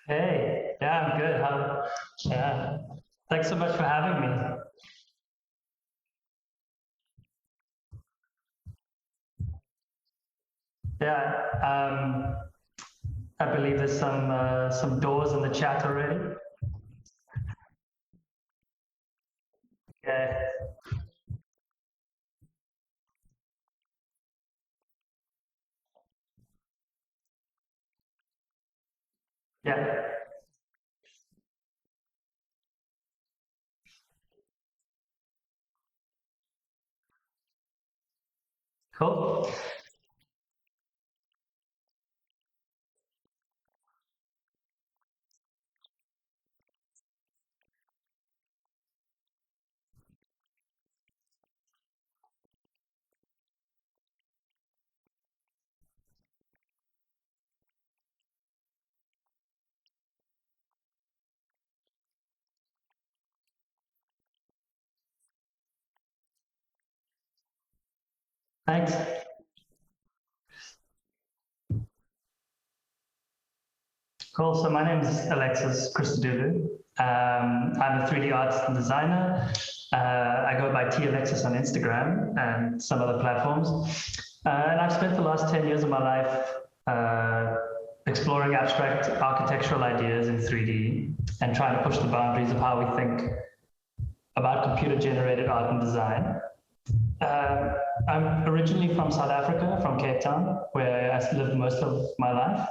Hey, yeah, I'm good. Yeah, thanks so much for having me. Yeah, I believe there's some doors in the chat already. Yeah, yeah, cool. Thanks. Cool. So my name is Alexis Christodoulou. I'm a 3D artist and designer. I go by T Alexis on Instagram and some other platforms. And I've spent the last 10 years of my life exploring abstract architectural ideas in 3D and trying to push the boundaries of how we think about computer generated art and design. Uh, I'm originally from South Africa, from Cape Town, where I lived most of my life.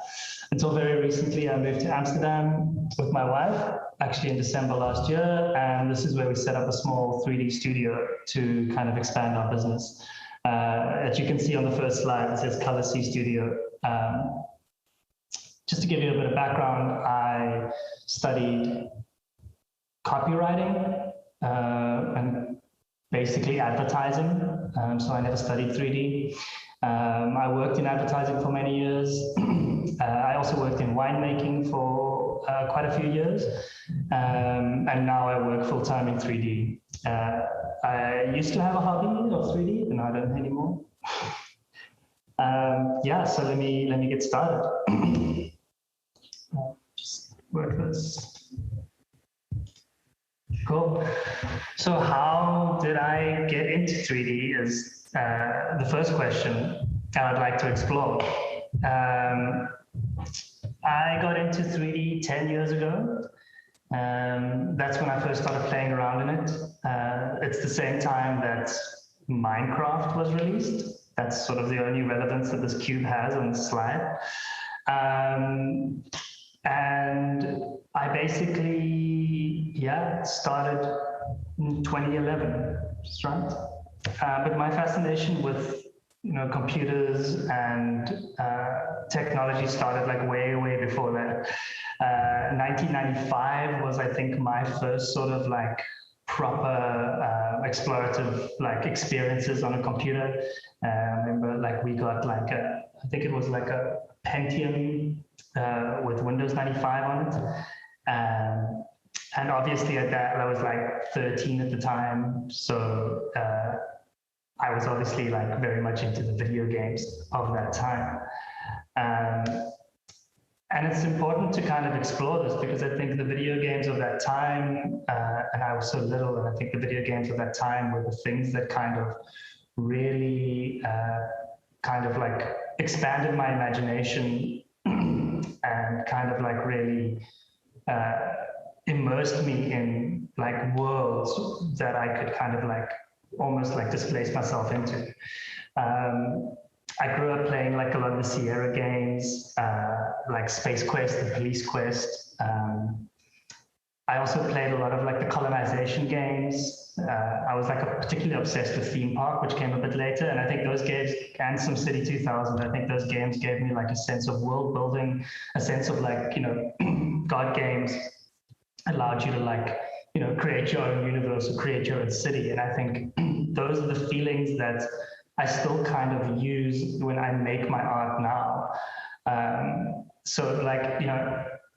Until very recently, I moved to Amsterdam with my wife, actually in December last year. And this is where we set up a small 3D studio to kind of expand our business. As you can see on the first slide, it says Color C Studio. Just to give you a bit of background, I studied copywriting and basically advertising. So I never studied 3D. I worked in advertising for many years. I also worked in winemaking for quite a few years. And now I work full time in 3D. I used to have a hobby of 3D, and I don't anymore. Yeah, so let me get started. Just work this. Cool. So how did I get into 3D is the first question I'd like to explore. I got into 3D 10 years ago. That's when I first started playing around in it. It's the same time that Minecraft was released. That's sort of the only relevance that this cube has on the slide. Um, and I basically, yeah, started in 2011, that's right. But my fascination with computers and technology started like way before that. 1995 was, I think, my first sort of like proper explorative like experiences on a computer. I remember like we got like I think it was like a Pentium with Windows 95 on it. And obviously at that, I was like 13 at the time. So I was obviously like very much into the video games of that time. Um, and it's important to kind of explore this because I think the video games of that time, and I was so little, and I think the video games of that time were the things that kind of really kind of like expanded my imagination and kind of like really immersed me in like worlds that I could kind of like almost like displace myself into. I grew up playing like a lot of the Sierra games, like Space Quest and Police Quest. I also played a lot of like the colonization games. I was like particularly obsessed with Theme Park, which came a bit later. And I think those games and SimCity 2000, I think those games gave me like a sense of world building, a sense of like, God games allowed you to like, create your own universe or create your own city. And I think those are the feelings that I still kind of use when I make my art now. So like,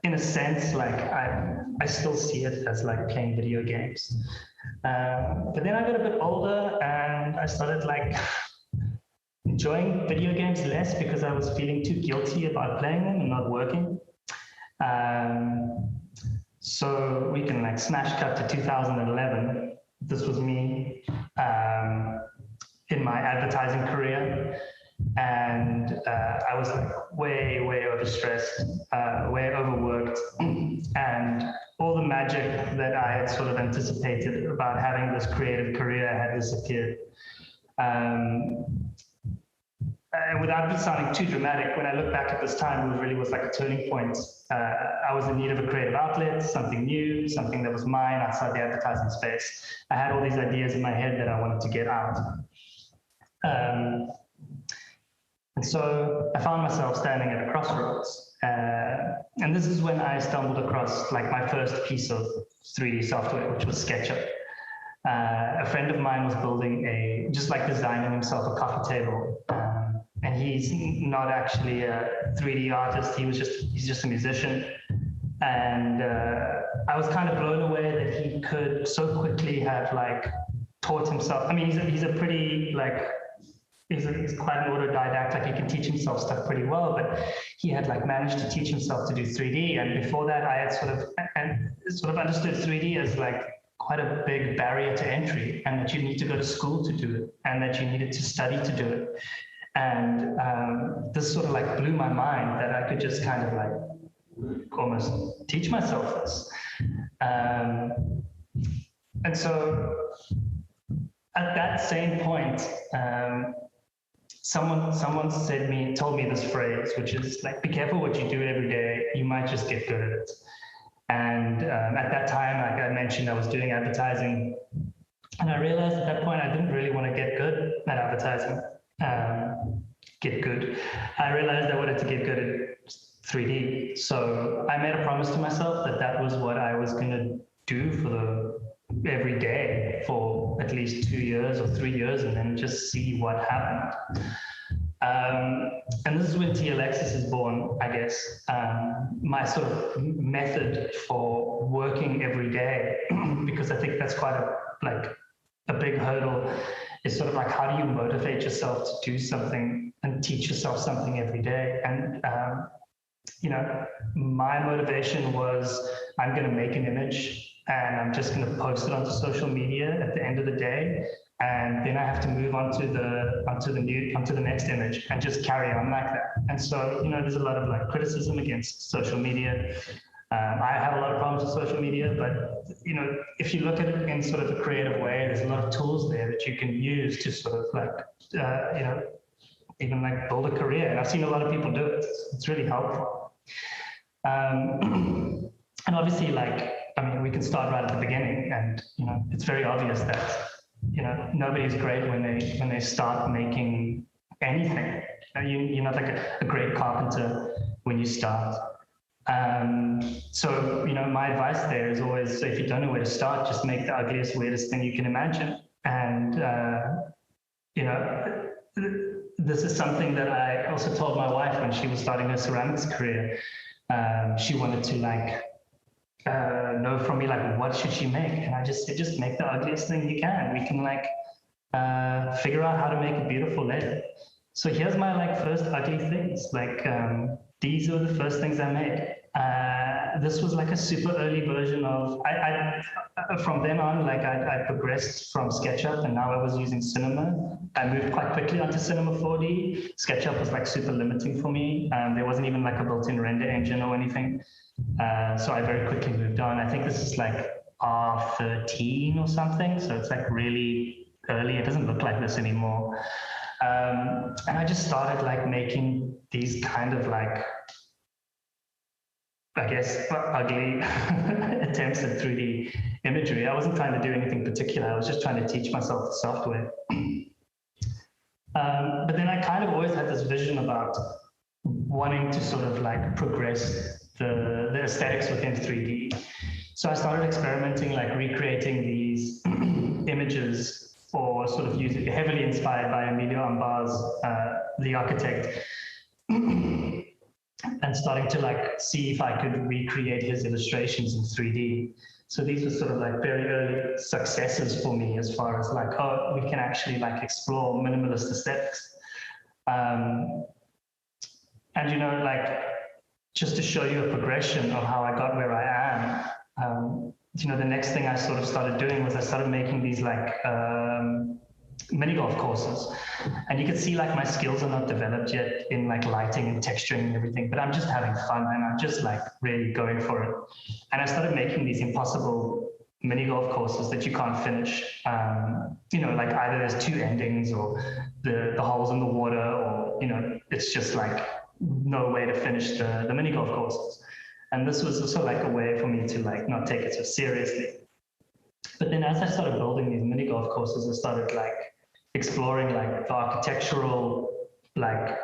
in a sense, like I still see it as like playing video games. But then I got a bit older and I started like enjoying video games less because I was feeling too guilty about playing them and not working. So we can like smash cut to 2011. This was me in my advertising career. And I was like way overstressed, way overworked, and all the magic that I had sort of anticipated about having this creative career had disappeared. Without sounding too dramatic, when I look back at this time, it really was like a turning point. I was in need of a creative outlet, something new, something that was mine outside the advertising space. I had all these ideas in my head that I wanted to get out. And so I found myself standing at a crossroads. And this is when I stumbled across like my first piece of 3D software, which was SketchUp. A friend of mine was building just like designing himself a coffee table. And he's not actually a 3D artist. He's just a musician. And I was kind of blown away that he could so quickly have like taught himself. I mean, he's a pretty like, he's quite an autodidact, like he can teach himself stuff pretty well, but he had like managed to teach himself to do 3D. And before that, I had sort of understood 3D as like quite a big barrier to entry, and that you need to go to school to do it, and that you needed to study to do it. And this sort of like blew my mind that I could just kind of like almost teach myself this. And so at that same point, someone told me this phrase, which is like, be careful what you do every day, you might just get good at it. And at that time, like I mentioned, I was doing advertising, and I realized at that point I didn't really want to get good at advertising. I realized I wanted to get good at 3D. So I made a promise to myself that that was what I was going to do for every day for at least 2 years or 3 years, and then just see what happened. And this is when Alexis is born, I guess. My sort of method for working every day, because I think that's quite a big hurdle, is sort of like, how do you motivate yourself to do something and teach yourself something every day? And my motivation was, I'm going to make an image and I'm just going to post it onto social media at the end of the day, and then I have to move on to the next image and just carry on like that. And so there's a lot of like criticism against social media. I have a lot of problems with social media, but if you look at it in sort of a creative way, there's a lot of tools there that you can use to sort of like even like build a career. And I've seen a lot of people do it. It's really helpful. And obviously, like, I mean, we can start right at the beginning, and it's very obvious that nobody's great when they start making anything. You're not like a great carpenter when you start. So my advice there is always, so if you don't know where to start, just make the ugliest, weirdest thing you can imagine. And this is something that I also told my wife when she was starting her ceramics career. She wanted to like know from me, like, what should she make? And I just said, just make the ugliest thing you can. We can like figure out how to make it beautiful later. So here's my like first ugly things. Like these were the first things I made. This was like a super early version of, from then on, like I progressed from SketchUp, and now I was using Cinema. I moved quite quickly onto Cinema 4D. SketchUp was like super limiting for me. There wasn't even like a built-in render engine or anything. So I very quickly moved on. I think this is like R13 or something. So it's like really early. It doesn't look like this anymore. And I just started like making these kind of like, I guess, ugly attempts at 3D imagery. I wasn't trying to do anything particular. I was just trying to teach myself the software. But then I kind of always had this vision about wanting to sort of like progress the aesthetics within 3D. So I started experimenting, like recreating these images, or sort of heavily inspired by Emilio Ambar's, the architect, and starting to like see if I could recreate his illustrations in 3D. So these were sort of like very early successes for me, as far as like, oh, we can actually like explore minimalist aesthetics. And like just to show you a progression of how I got where I am, you know, the next thing I sort of started doing was I started making these like mini golf courses, and you can see like my skills are not developed yet in like lighting and texturing and everything, but I'm just having fun and I'm just like really going for it. And I started making these impossible mini golf courses that you can't finish. You know, like either there's two endings or the holes in the water, or, you know, it's just like no way to finish the mini golf courses. And this was also like a way for me to like not take it so seriously. But then as I started building these mini golf courses, I started like exploring like the architectural like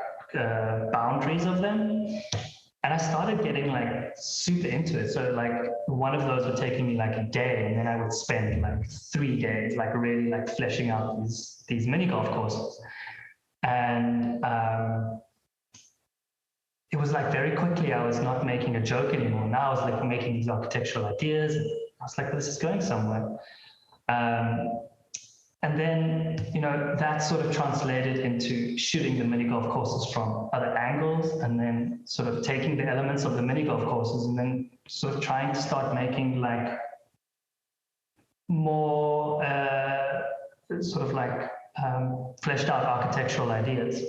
boundaries of them. And I started getting like super into it. So like one of those would take me like a day, and then I would spend like 3 days like really like fleshing out these mini golf courses. And it was like very quickly I was not making a joke anymore. Now I was like making these architectural ideas. And I was like, well, this is going somewhere. And then, you know, that sort of translated into shooting the mini golf courses from other angles, and then sort of taking the elements of the mini golf courses and then sort of trying to start making like more sort of like fleshed out architectural ideas.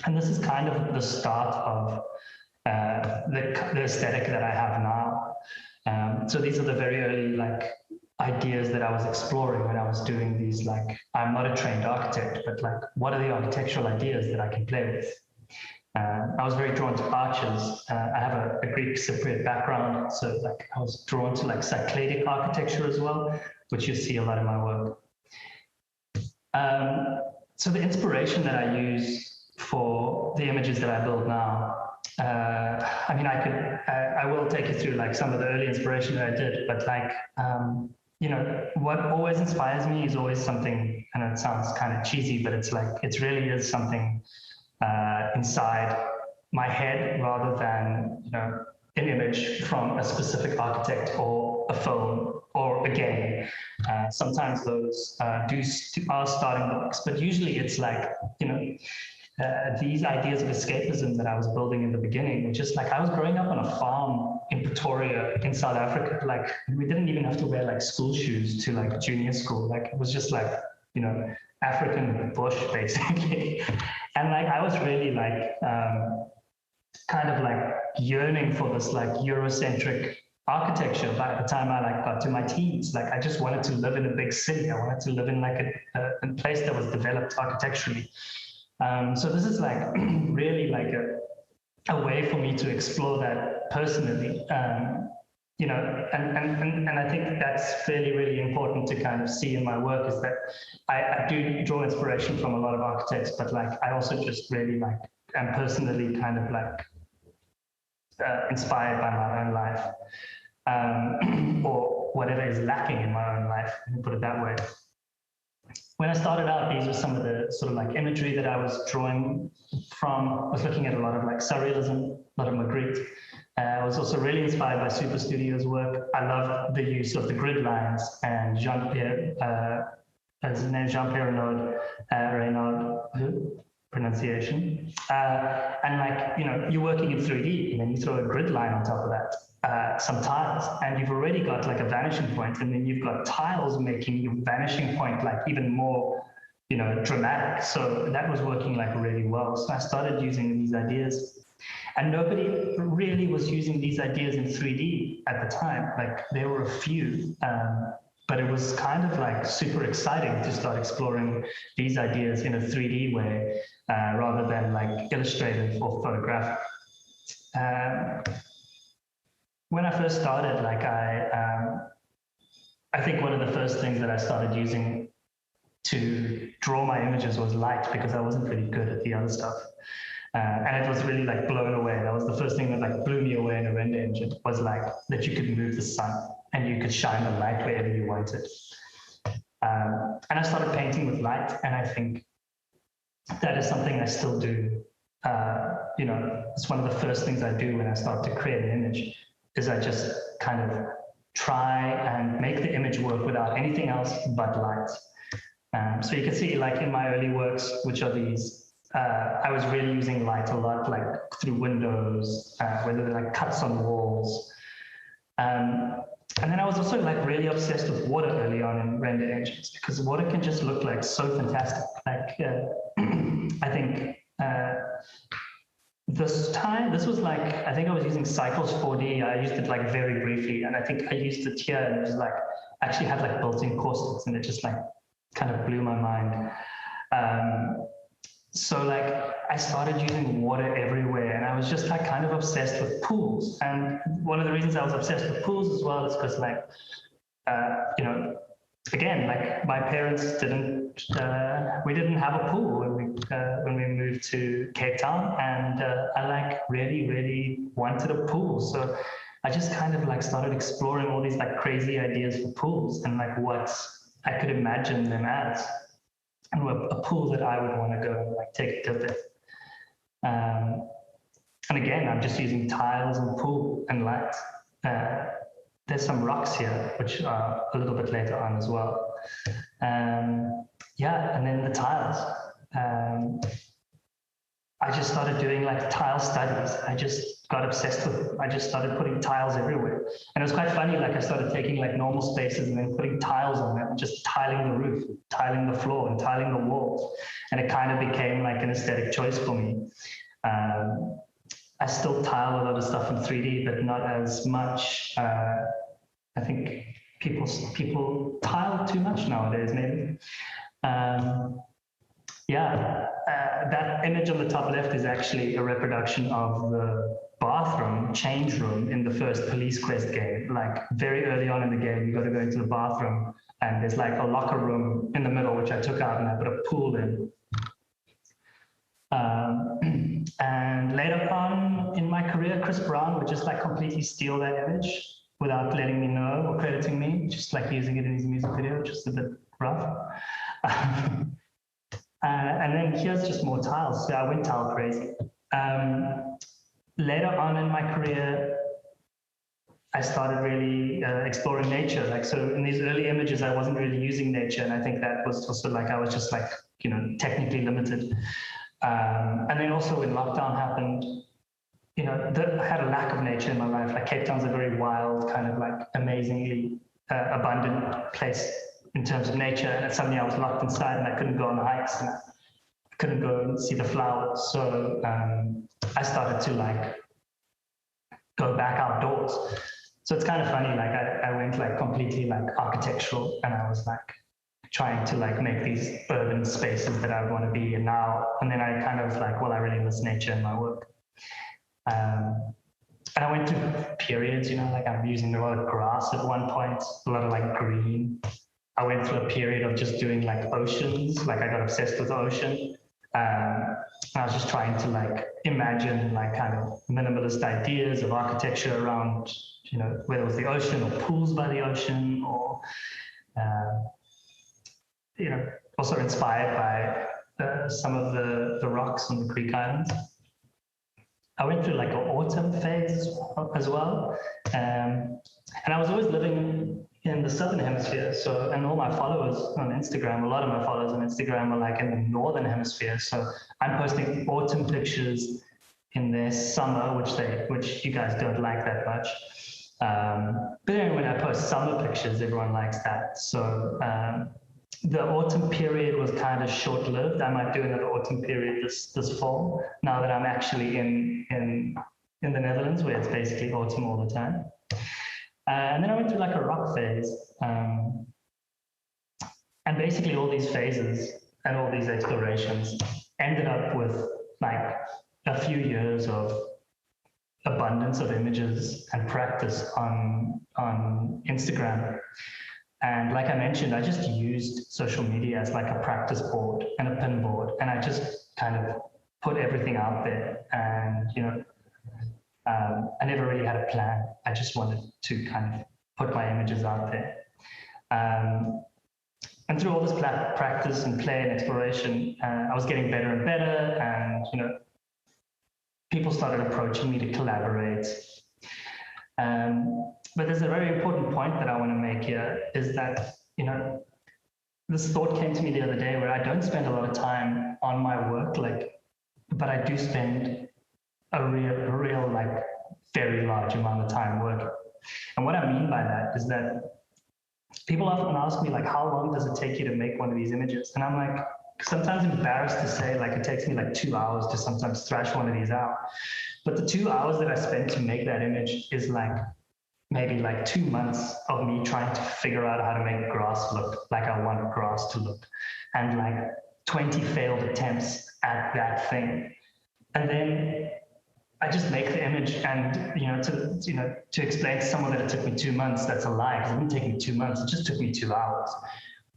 And this is kind of the start of the aesthetic that I have now. So these are the very early like ideas that I was exploring when I was doing these, like, I'm not a trained architect, but like, what are the architectural ideas that I can play with? I was very drawn to arches. I have a Greek Cypriot background, so like I was drawn to like Cycladic architecture as well, which you see a lot in my work. So the inspiration that I use for the images that I build now, I mean, I will take you through like some of the early inspiration that I did, but like, you know, what always inspires me is always something, and it sounds kind of cheesy, but it's like, it really is something inside my head rather than, you know, an image from a specific architect or a film or a game. Sometimes those are starting blocks, but usually it's like, you know, these ideas of escapism that I was building in the beginning, which is like, I was growing up on a farm in Pretoria in South Africa. Like, we didn't even have to wear like school shoes to like junior school. Like, it was just like, you know, African bush basically. And like, I was really like, kind of like yearning for this like Eurocentric architecture by the time I like got to my teens. Like, I just wanted to live in a big city. I wanted to live in like a place that was developed architecturally. So this is like really like a way for me to explore that personally, you know, and I think that's fairly really important to kind of see in my work, is that I do draw inspiration from a lot of architects, but like I also just really like am personally kind of like inspired by my own life, or whatever is lacking in my own life, let me put it that way. When I started out, these were some of the sort of like imagery that I was drawing from. I was looking at a lot of like surrealism, a lot of Magritte. I was also really inspired by Super Studio's work. I love the use of the grid lines, and Jean-Pierre, as his name, Jean-Pierre Reynaud, pronunciation. And like, you know, you're working in 3D, and then you throw a grid line on top of that. Some tiles, and you've already got like a vanishing point, and then you've got tiles making your vanishing point like even more, you know, dramatic. So that was working like really well. So I started using these ideas, and nobody really was using these ideas in 3D at the time. Like, there were a few, but it was kind of like super exciting to start exploring these ideas in a 3D way, rather than like illustrative or photographic. When I first started, like I think one of the first things that I started using to draw my images was light, because I wasn't really good at the other stuff. And it was really like blown away. That was the first thing that like blew me away in a render engine, was like that you could move the sun and you could shine the light wherever you wanted. And I started painting with light, and I think that is something I still do. You know, it's one of the first things I do when I start to create an image, is I just kind of try and make the image work without anything else but light. So you can see like in my early works, which are these I was really using light a lot, like through windows, whether they're like cuts on walls. And then I was also like really obsessed with water early on in render engines, because water can just look like so fantastic. Like I think this was like, I think I was using Cycles 4D. I used it like very briefly, and I think I used it here, and it was like actually had like built-in caustics, and it just like kind of blew my mind. So like I started using water everywhere, and I was just like kind of obsessed with pools. And one of the reasons I was obsessed with pools as well is because like, you know, again, like my parents we didn't have a pool when we moved to Cape Town, and I like really, really wanted a pool. So I just kind of like started exploring all these like crazy ideas for pools and like what I could imagine them as. And a pool that I would want to go and like take a dip in. And again, I'm just using tiles and pool and light. There's some rocks here, which are a little bit later on as well. Yeah, and then the tiles. I just started doing like tile studies. I just got obsessed with, I just started putting tiles everywhere. And it was quite funny, like I started taking like normal spaces and then putting tiles on them, and just tiling the roof, tiling the floor, and tiling the walls. And it kind of became like an aesthetic choice for me. I still tile a lot of stuff in 3D, but not as much. I think people tile too much nowadays, maybe. Yeah, that image on the top left is actually a reproduction of the bathroom, change room in the first Police Quest game. Like very early on in the game, you got to go into the bathroom, and there's like a locker room in the middle, which I took out and I put a pool in. And later on in my career, Chris Brown would just like completely steal that image without letting me know or crediting me, just like using it in his music video, which is a bit rough. And then here's just more tiles. So I went tile crazy. Later on in my career, I started really exploring nature. Like, so in these early images, I wasn't really using nature. And I think that was also like, I was just like, you know, technically limited. And then also when lockdown happened, you know, I had a lack of nature in my life. Like Cape Town's a very wild, kind of like amazingly abundant place in terms of nature, and suddenly I was locked inside and I couldn't go on hikes and I couldn't go and see the flowers. So I started to like go back outdoors. So it's kind of funny, like I went like completely like architectural, and I was like trying to like make these urban spaces that I want to be in now. And then I kind of like, well, I really miss nature in my work. And I went through periods, you know, like I'm using a lot of grass at one point, a lot of like green. I went through a period of just doing like oceans, like I got obsessed with the ocean. I was just trying to like imagine like kind of minimalist ideas of architecture around, you know, whether it was the ocean or pools by the ocean, or, you know, also inspired by some of the rocks on the Greek islands. I went through like an autumn phase as well. And I was always living in the southern hemisphere. So, and all my followers on Instagram, a lot of my followers on Instagram are like in the northern hemisphere. So I'm posting autumn pictures in their summer, which you guys don't like that much. But then when I post summer pictures, everyone likes that. So the autumn period was kind of short-lived. I might do another autumn period this fall, now that I'm actually in the Netherlands, where it's basically autumn all the time. And then I went through like a rock phase. And basically all these phases and all these explorations ended up with like a few years of abundance of images and practice on Instagram. And like I mentioned, I just used social media as like a practice board and a pin board. And I just kind of put everything out there. And, you know, I never really had a plan. I just wanted to kind of put my images out there. And through all this practice and play and exploration, I was getting better and better. And, you know, people started approaching me to collaborate. But there's a very important point that I want to make here, is that, you know, this thought came to me the other day where I don't spend a lot of time on my work, like but I do spend a real like very large amount of time working. And what I mean by that is that people often ask me like, how long does it take you to make one of these images? And I'm like, sometimes embarrassed to say, like, it takes me like 2 hours to sometimes thrash one of these out. But the 2 hours that I spent to make that image is like maybe like 2 months of me trying to figure out how to make grass look like I want grass to look, and like 20 failed attempts at that thing. And then I just make the image, and to explain to someone that it took me 2 months, that's a lie, because it didn't take me 2 months, it just took me 2 hours.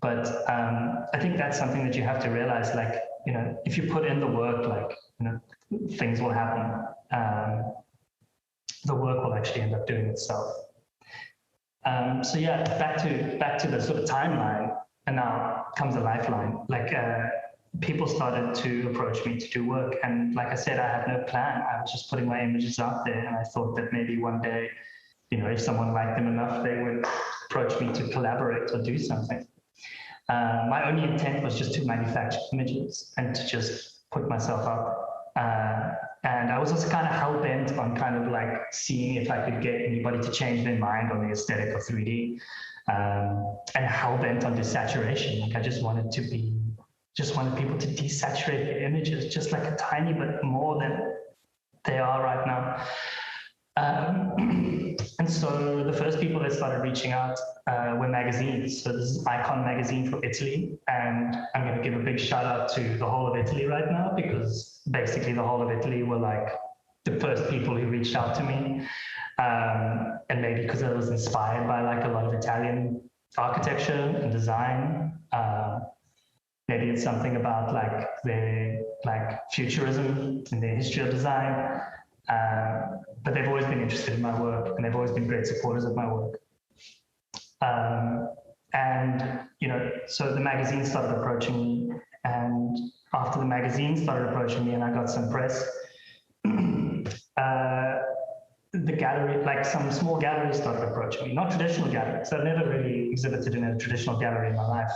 But I think that's something that you have to realize, like, if you put in the work, like, things will happen. The work will actually end up doing itself. So yeah, back to the sort of timeline, and now comes a lifeline. Like, people started to approach me to do work, and like I said, I had no plan. I was just putting my images out there, and I thought that maybe one day, if someone liked them enough, they would approach me to collaborate or do something. My only intent was just to manufacture images and to just put myself up. And I was also kind of hell-bent on kind of like seeing if I could get anybody to change their mind on the aesthetic of 3D, and hell-bent on desaturation. Like, I just wanted people to desaturate the images just like a tiny bit more than they are right now. And so the first people that started reaching out were magazines. So this is Icon magazine from Italy, and I'm going to give a big shout out to the whole of Italy right now, because basically the whole of Italy were like the first people who reached out to me, and maybe because I was inspired by like a lot of Italian architecture and design. Maybe it's something about like their like futurism and their history of design. But they've always been interested in my work, and they've always been great supporters of my work. So the magazine started approaching me, and after the magazine started approaching me and I got some press, the gallery, like some small galleries started approaching me, not traditional galleries. I've never really exhibited in a traditional gallery in my life.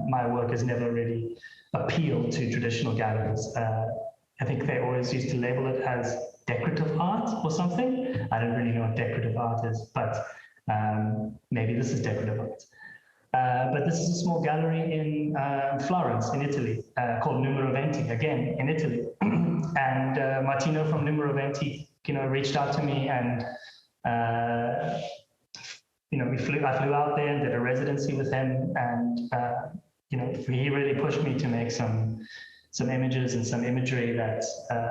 My work has never really appealed to traditional galleries. I think they always used to label it as decorative art or something. I don't really know what decorative art is, but maybe this is decorative art. But this is a small gallery in Florence, in Italy, called Numero 20, again, in Italy. And Martino from Numero 20, reached out to me, and I flew out there and did a residency with him, and he really pushed me to make some images and some imagery that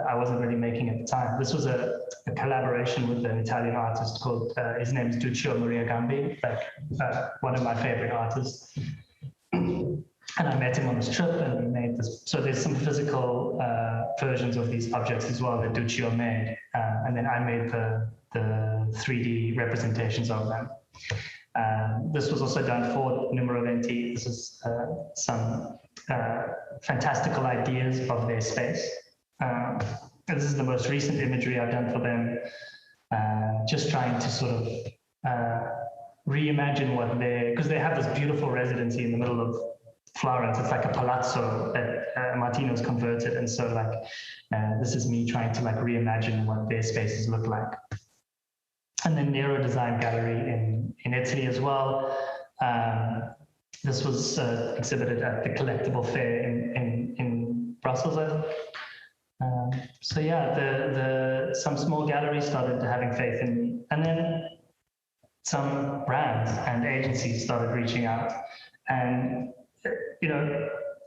I wasn't really making at the time. This was a collaboration with an Italian artist called, his name is Duccio Maria Gambi, like one of my favorite artists. And I met him on this trip, and we made this. So there's some physical versions of these objects as well that Duccio made. And then I made the 3D representations of them. This was also done for Numero 20. This is some fantastical ideas of their space. This is the most recent imagery I've done for them, just trying to sort of reimagine because they have this beautiful residency in the middle of Florence. It's like a palazzo that Martino's converted, and so like this is me trying to like reimagine what their spaces look like. And then Nero Design Gallery in Italy as well. This was exhibited at the Collectible Fair in Brussels, I think. So yeah, some small galleries started having faith in me, and then some brands and agencies started reaching out. And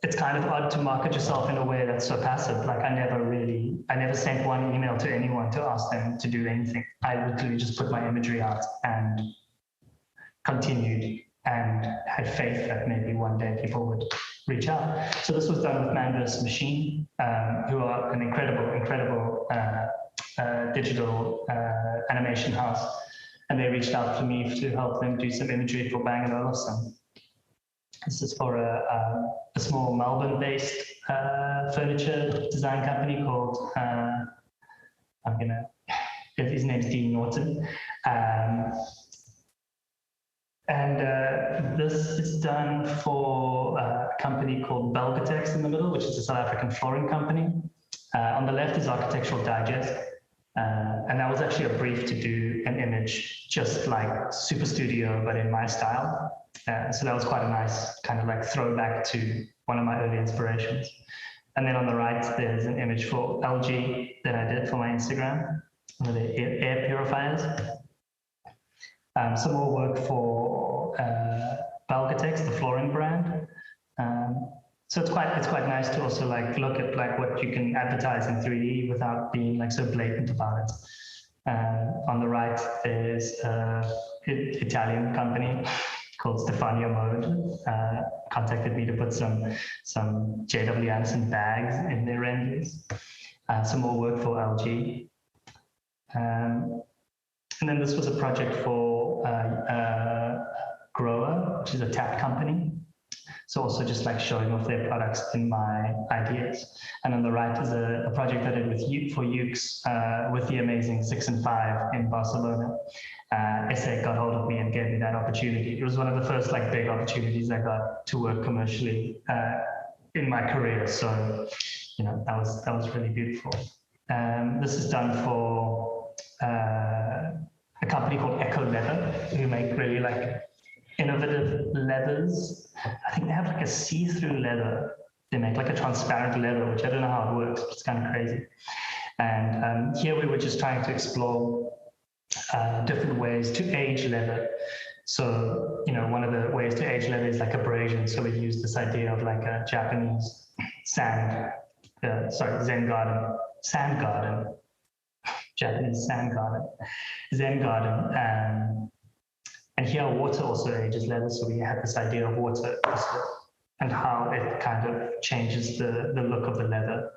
it's kind of odd to market yourself in a way that's so passive. Like, I never sent one email to anyone to ask them to do anything. I literally just put my imagery out and continued, and had faith that maybe one day people would reach out. So this was done with Mangus Machine, who are an incredible digital animation house. And they reached out to me to help them do some imagery for Bang & Olufsen. This is for a small Melbourne-based furniture design company called, his name's Dean Norton. This is done for a company called Belgatex in the middle, which is a South African flooring company. On the left is Architectural Digest. And that was actually a brief to do an image just like Super Studio, but in my style. So that was quite a nice kind of like throwback to one of my early inspirations. And then on the right, there's an image for LG that I did for my Instagram, one of the air purifiers. Some more work for Belgatex, the flooring brand. So it's quite nice to also like look at like what you can advertise in 3D without being like so blatant about it. On the right, there's an Italian company called Stefania Mode, contacted me to put some J.W. Anderson bags in their renders. Some more work for LG. And then this was a project for Grower, which is a tap company. So also just like showing off their products in my ideas. And on the right is a project I did for Ukes with the amazing 6 and 5 in Barcelona. SA got hold of me and gave me that opportunity. It was one of the first like big opportunities I got to work commercially in my career. So, you know, that was really beautiful. This is done for a company called Echo Leather, who make really like innovative leathers. I think they have like a see-through leather. They make like a transparent leather, which I don't know how it works, but it's kind of crazy. And here we were just trying to explore different ways to age leather. So, you know, one of the ways to age leather is like abrasion. So we used this idea of like a Japanese Zen garden, Japanese sand garden, Zen garden. And here water also ages leather, so we had this idea of water also, and how it kind of changes the look of the leather.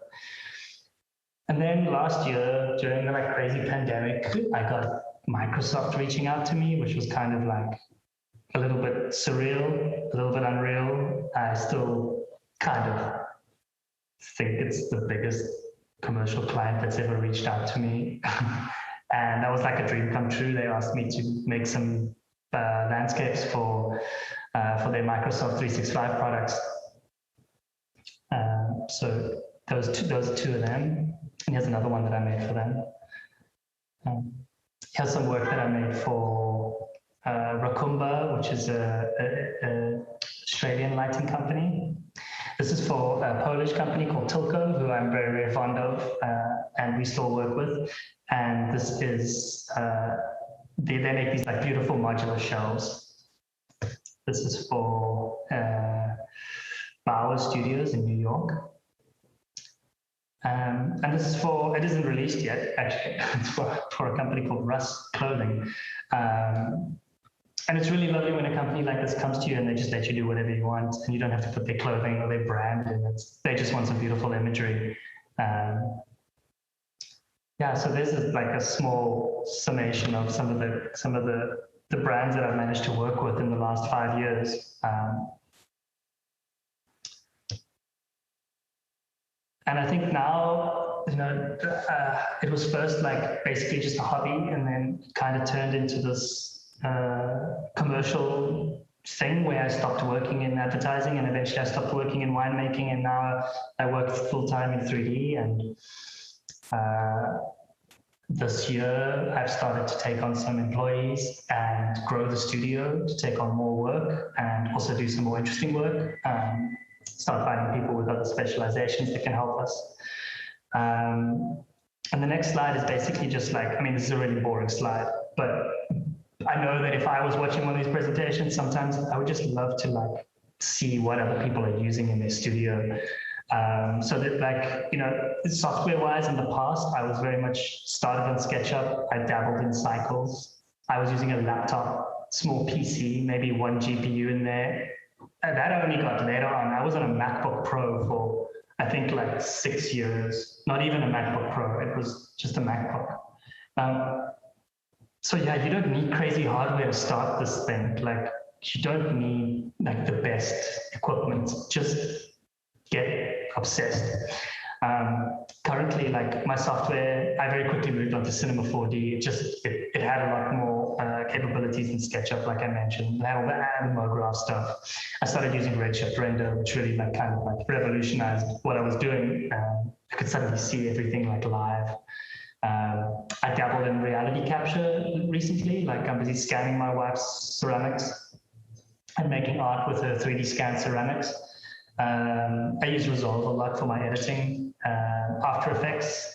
And then last year, during the like crazy pandemic, I got Microsoft reaching out to me, which was kind of like a little bit surreal, a little bit unreal. I still kind of think it's the biggest commercial client that's ever reached out to me. And that was like a dream come true. They asked me to make some landscapes for their Microsoft 365 products. So those two of them. And here's another one that I made for them. Here's some work that I made for Rakumba, which is a Australian lighting company. This is for a Polish company called Tilco, who I'm very, very fond of, and we still work with. And this is they make these like beautiful modular shelves. This is for Bauer Studios in New York. And this is for, it isn't released yet, actually. It's for a company called Russ Clothing. And it's really lovely when a company like this comes to you and they just let you do whatever you want, and you don't have to put their clothing or their brand in it. They just want some beautiful imagery. Yeah, so this is like a small summation of some of the brands that I've managed to work with in the last 5 years. And I think now, you know, it was first like basically just a hobby, and then kind of turned into this commercial thing where I stopped working in advertising, and eventually I stopped working in winemaking, and now I work full-time in 3D. And this year I've started to take on some employees and grow the studio to take on more work and also do some more interesting work. Start finding people with other specializations that can help us. And the next slide is basically just like, I mean, this is a really boring slide, but I know that if I was watching one of these presentations, sometimes I would just love to like see what other people are using in their studio. So that, like, you know, software-wise in the past, I was very much started on SketchUp. I dabbled in Cycles. I was using a laptop, small PC, maybe one GPU in there. And that only got later on. I was on a MacBook Pro for, I think, like 6 years. Not even a MacBook Pro. It was just a MacBook. So yeah, you don't need crazy hardware to start this thing. Like, you don't need like the best equipment. Just get obsessed. Currently, like my software, I very quickly moved on to Cinema 4D. It had a lot more more capabilities in SketchUp, like I mentioned. I have all the animograph stuff. I started using Redshift Render, which really like kind of like revolutionized what I was doing. I could suddenly see everything like live. I dabbled in reality capture recently. Like I'm busy scanning my wife's ceramics and making art with her 3D scanned ceramics. I use Resolve a lot for my editing. After Effects,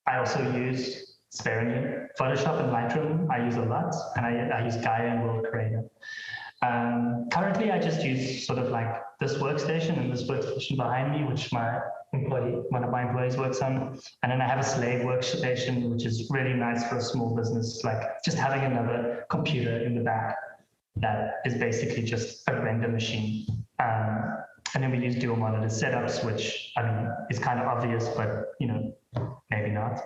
I also use sparingly. Photoshop and Lightroom I use a lot, and I use Gaia and World Creator. Currently, I just use sort of like this workstation and this workstation behind me, which one of my employees works on. And then I have a slave workstation, which is really nice for a small business, like just having another computer in the back that is basically just a render machine. And then we use dual monitor setups, which I mean is kind of obvious, but you know, maybe not.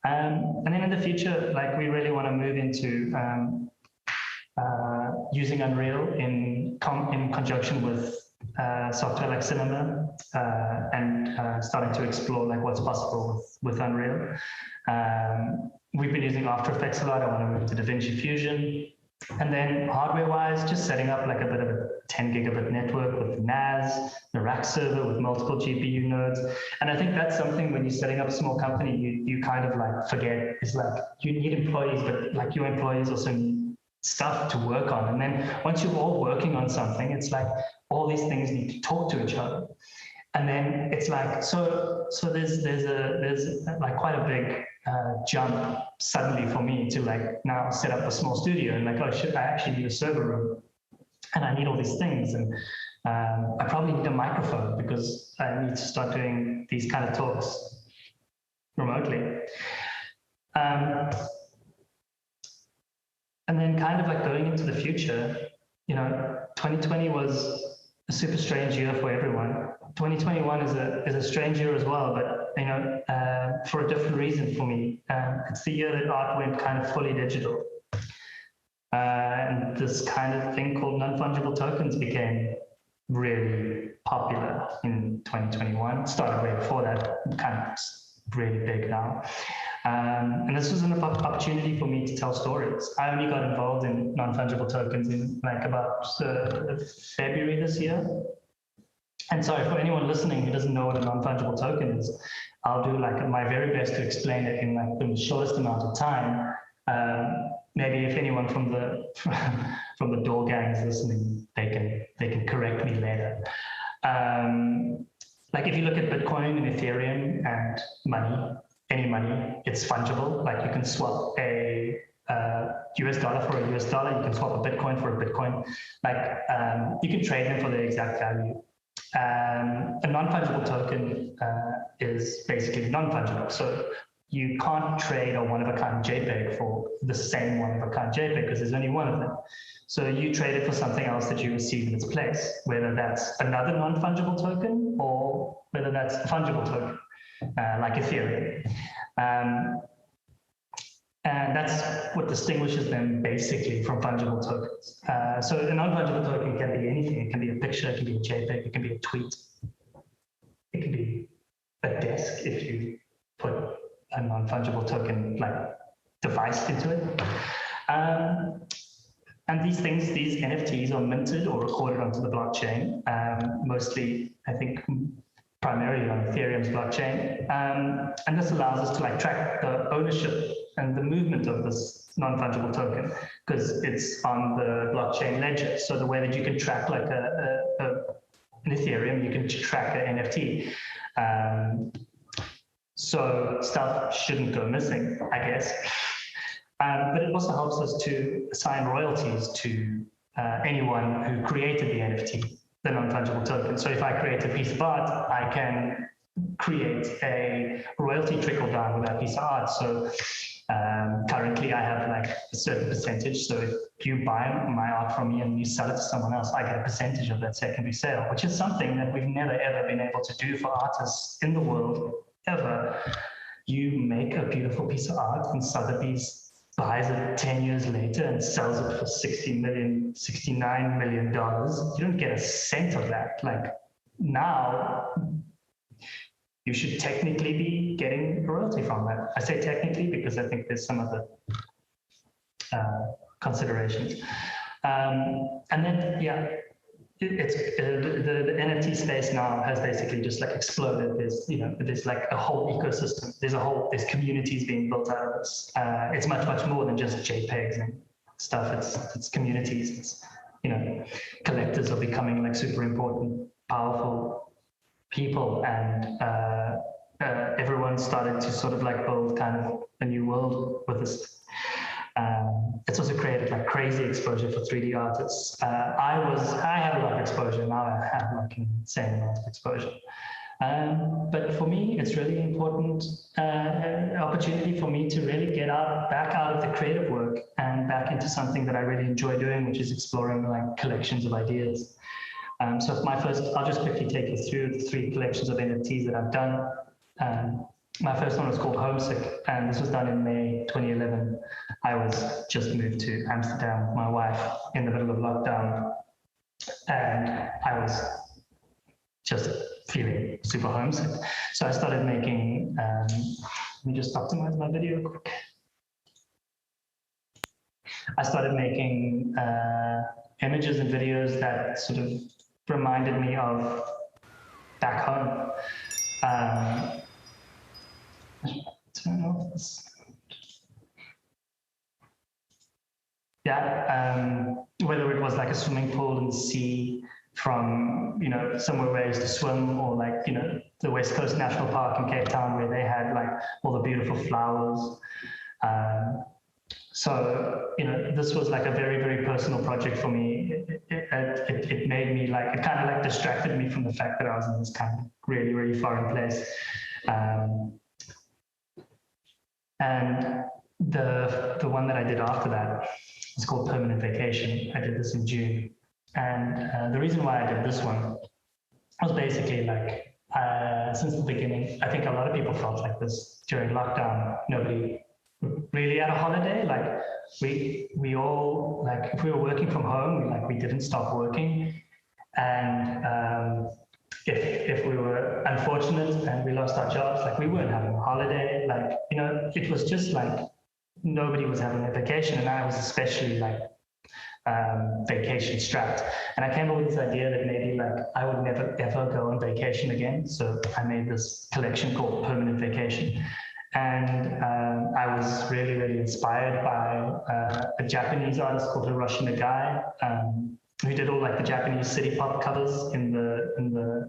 And then in the future, like we really want to move into using Unreal in conjunction with software like Cinema, and starting to explore like what's possible with Unreal. We've been using After Effects a lot. I want to move to DaVinci Fusion. And then hardware-wise, just setting up like a bit of a 10 gigabit network with the NAS, the rack server with multiple GPU nodes. And I think that's something when you're setting up a small company, you kind of like forget. It's like you need employees, but like your employees also need stuff to work on. And then once you're all working on something, it's like all these things need to talk to each other. And then it's like, so there's like quite a big jump suddenly for me to like now set up a small studio and like, oh shit, I actually need a server room and I need all these things. And I probably need a microphone because I need to start doing these kind of talks remotely. And then kind of like going into the future, you know, 2020 was a super strange year for everyone. 2021 is a strange year as well, but you know, for a different reason for me. It's the year that art went kind of fully digital. And this kind of thing called non-fungible tokens became really popular in 2021. Started way before that, kind of really big now. And this was an opportunity for me to tell stories. I only got involved in non-fungible tokens in like about February this year. And sorry, for anyone listening who doesn't know what a non-fungible token is, I'll do like my very best to explain it in like the shortest amount of time. Maybe if anyone from the door gang is listening, they can correct me later. Like if you look at Bitcoin and Ethereum and money, any money, it's fungible. Like you can swap a US dollar for a US dollar. You can swap a Bitcoin for a Bitcoin. Like you can trade them for their exact value. A non-fungible token is basically non-fungible. So you can't trade a one-of-a-kind JPEG for the same one-of-a-kind JPEG because there's only one of them. So you trade it for something else that you receive in its place, whether that's another non-fungible token or whether that's a fungible token, like Ethereum. And that's what distinguishes them basically from fungible tokens. So a non-fungible token can be anything. It can be a picture, it can be a JPEG, it can be a tweet. It can be a desk if you put a non-fungible token like device into it. And these things, these NFTs are minted or recorded onto the blockchain, mostly, I think, primarily on Ethereum's blockchain. And this allows us to like track the ownership and the movement of this non-fungible token because it's on the blockchain ledger. So the way that you can track like an Ethereum, you can track an NFT. So stuff shouldn't go missing, I guess. But it also helps us to assign royalties to anyone who created the NFT, the non-fungible token. So if I create a piece of art, I can create a royalty trickle down with that piece of art. So currently I have like a certain percentage. So if you buy my art from me and you sell it to someone else, I get a percentage of that secondary sale, which is something that we've never ever been able to do for artists in the world, ever. You make a beautiful piece of art and Sotheby's buys it 10 years later and sells it for $69 million. You don't get a cent of that. Like now, you should technically be getting a royalty from that. I say technically because I think there's some of the considerations. And then, yeah, the NFT space now has basically just like exploded. There's like a whole ecosystem. There's communities being built out of this. It's much more than just JPEGs and stuff. It's communities. It's, collectors are becoming like super important, powerful people, and everyone started to sort of like build kind of a new world with this. It's also created like crazy exposure for 3D artists. I had a lot of exposure. Now I have like an insane amount of exposure. But for me, it's really important opportunity for me to really get back out of the creative work and back into something that I really enjoy doing, which is exploring like collections of ideas. So I'll just quickly take you through the 3 collections of NFTs that I've done. My first one was called Homesick, and this was done in May 2011. I was just moved to Amsterdam with my wife in the middle of lockdown, and I was just feeling super homesick. So I started making, let me just optimize my video quick. I started making images and videos that sort of reminded me of back home. Turn off this. Yeah, whether it was like a swimming pool in the sea from, somewhere where I used to swim, or like, the West Coast National Park in Cape Town where they had like all the beautiful flowers. So, this was like a very, very personal project for me. It made me like, it kind of like distracted me from the fact that I was in this kind of really, really foreign place. And the one that I did after that was called Permanent Vacation. I did this in June. And the reason why I did this one was basically like, since the beginning, I think a lot of people felt like this during lockdown. Nobody really had a holiday. Like we all, like if we were working from home, we didn't stop working. And if we were unfortunate and we lost our jobs, like we weren't having a holiday, like, it was just like nobody was having a vacation, and I was especially like vacation strapped. And I came up with this idea that maybe like I would never ever go on vacation again. So I made this collection called Permanent Vacation. And I was really, really inspired by a Japanese artist called Hiroshi Nagai, who did all like the Japanese city pop covers in the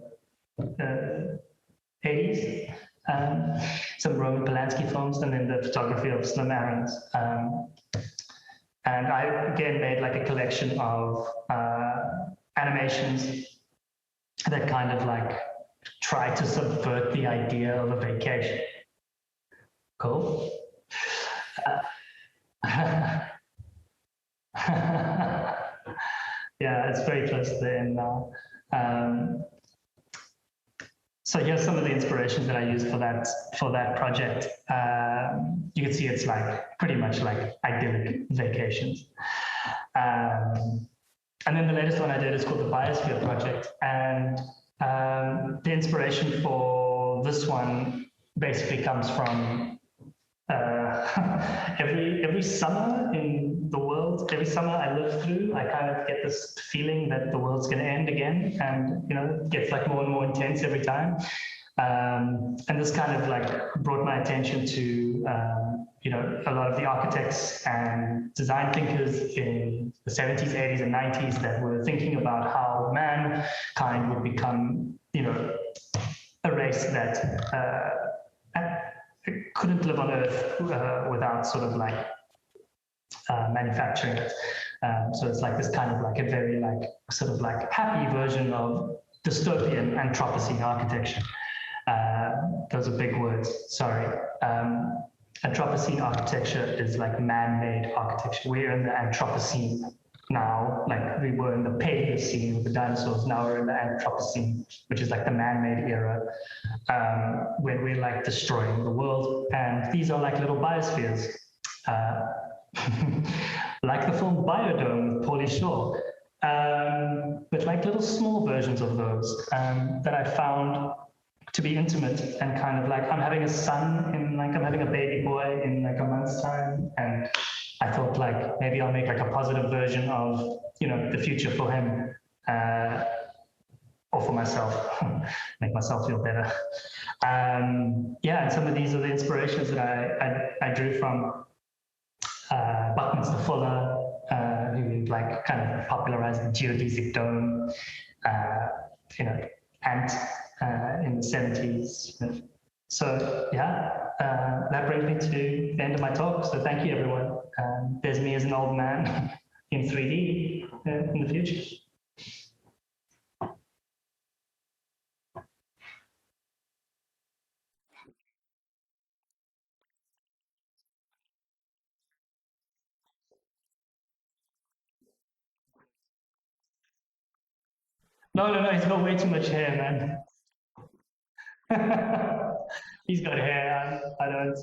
80s, some Roman Polanski films, and then the photography of Slim Aarons. And I again made like a collection of animations that kind of like try to subvert the idea of a vacation. Cool. Yeah, it's very close to the end now. So here's some of the inspirations that I used for that project. You can see it's like pretty much like idyllic vacations. And then the latest one I did is called the Biosphere Project. And the inspiration for this one basically comes from every summer in the world, every summer I live through, I kind of get this feeling that the world's going to end again, and it gets like more and more intense every time. And this kind of like brought my attention to a lot of the architects and design thinkers in the 70s, 80s, and 90s that were thinking about how mankind would become a race that couldn't live on Earth without sort of like manufacturing it. So it's like this kind of like a very like sort of like happy version of dystopian Anthropocene architecture. Those are big words, sorry. Anthropocene architecture is like man-made architecture. We're in the Anthropocene now, like we were in the Paleocene with the dinosaurs. Now we're in the Anthropocene, which is like the man-made era, when we're like destroying the world. And these are like little biospheres, like the film Biodome with Pauly Shore, but like little small versions of those that I found to be intimate and kind of like I'm having a son in like I'm having a baby boy in like a month's time, and I thought like maybe I'll make like a positive version of, you know, the future for him, or for myself, make myself feel better. Yeah, and some of these are the inspirations that I drew from Buckminster Fuller, who like kind of popularized the geodesic dome, uh, you know, Ant in the 70s. So yeah, that brings me to the end of my talk. So thank you, everyone. There's me as an old man in 3D in the future. No, no, no, he's got way too much hair, man. He's got hair. I don't.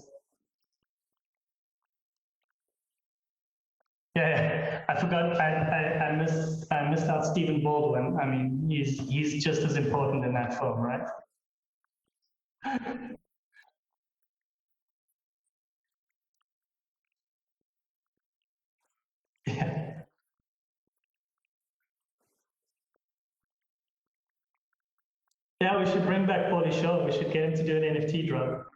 Yeah, I forgot. I missed out Stephen Baldwin. I mean, he's just as important in that film, right? Yeah, yeah. We should bring back Paulie Shaw. We should get him to do an NFT drop.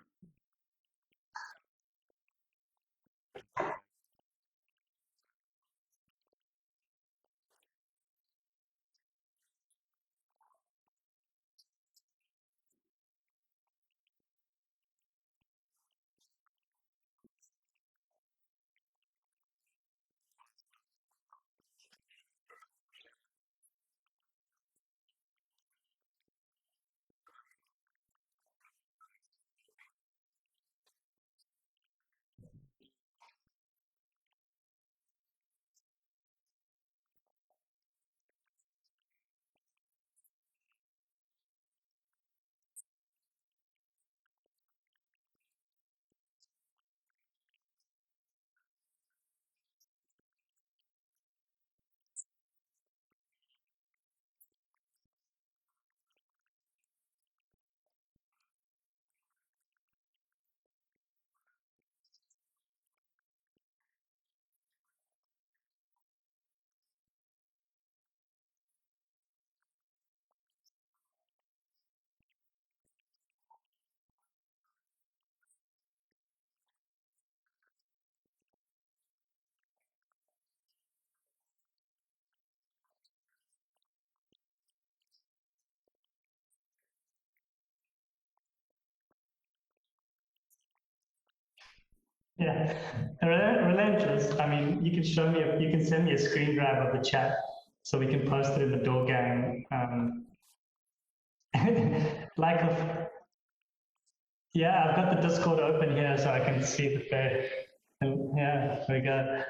Yeah, relentless. I mean, you can show me, you can send me a screen grab of the chat so we can post it in the door gang. Like, yeah, I've got the Discord open here so I can see the fair. Yeah, there we go.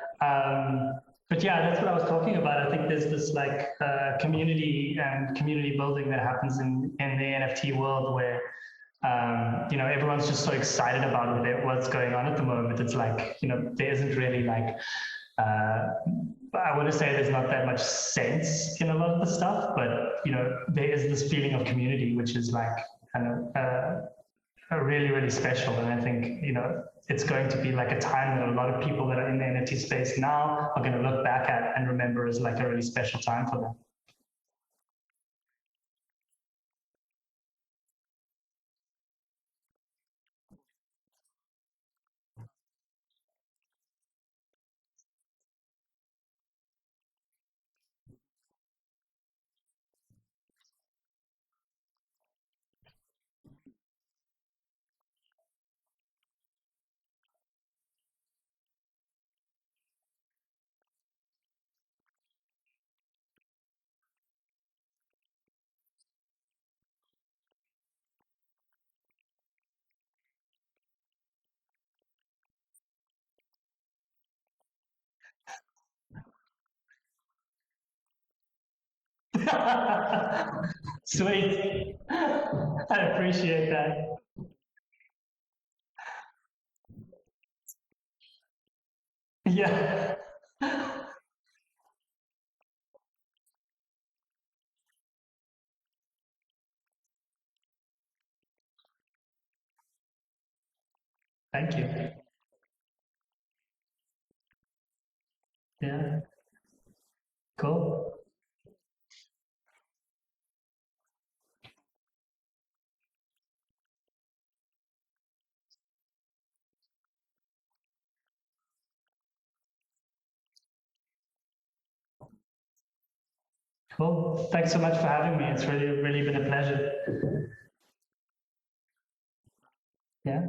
But yeah, that's what I was talking about. I think there's this like community and community building that happens in the NFT world where you know, everyone's just so excited about what's going on at the moment. It's like, you know, there isn't really like, uh, I want to say there's not that much sense in a lot of the stuff, but, you know, there is this feeling of community, which is like kind of really, really special. And I think, you know, it's going to be like a time that a lot of people that are in the NFT space now are going to look back at and remember as like a really special time for them. Sweet. I appreciate that. Yeah. Thank you. Yeah. Cool. Cool. Thanks so much for having me. It's really been a pleasure. Yeah.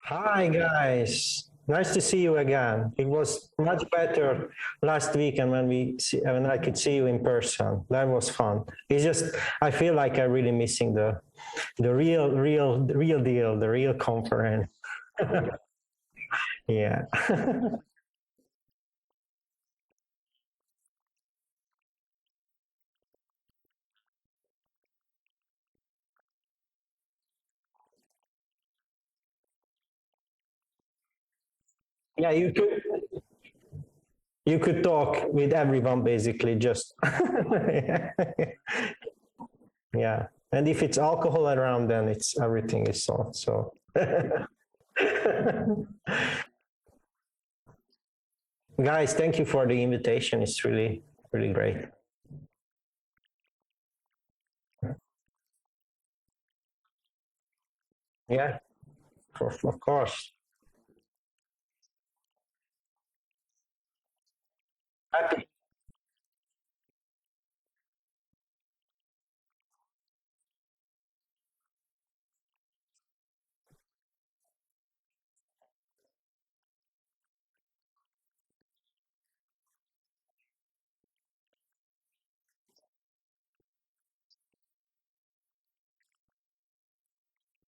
Hi, guys. Nice to see you again. It was much better last week, and when I could see you in person, that was fun. It's just I feel like I'm really missing the real deal, the real conference. Yeah. Yeah, you could talk with everyone basically just yeah. And if it's alcohol around, then it's everything is solved. So guys, thank you for the invitation. It's really, really great. Yeah, of course. Happy.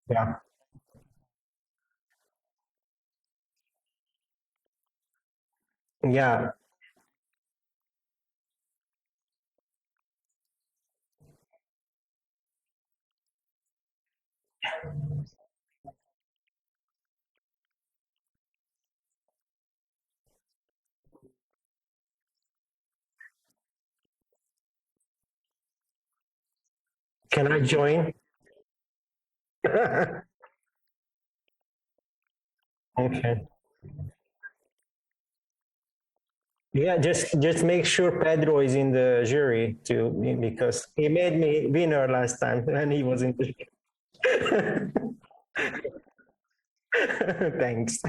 Yeah. Yeah. Can I join? Okay. Yeah, just make sure Pedro is in the jury too, because he made me winner last time and he was in the Thanks.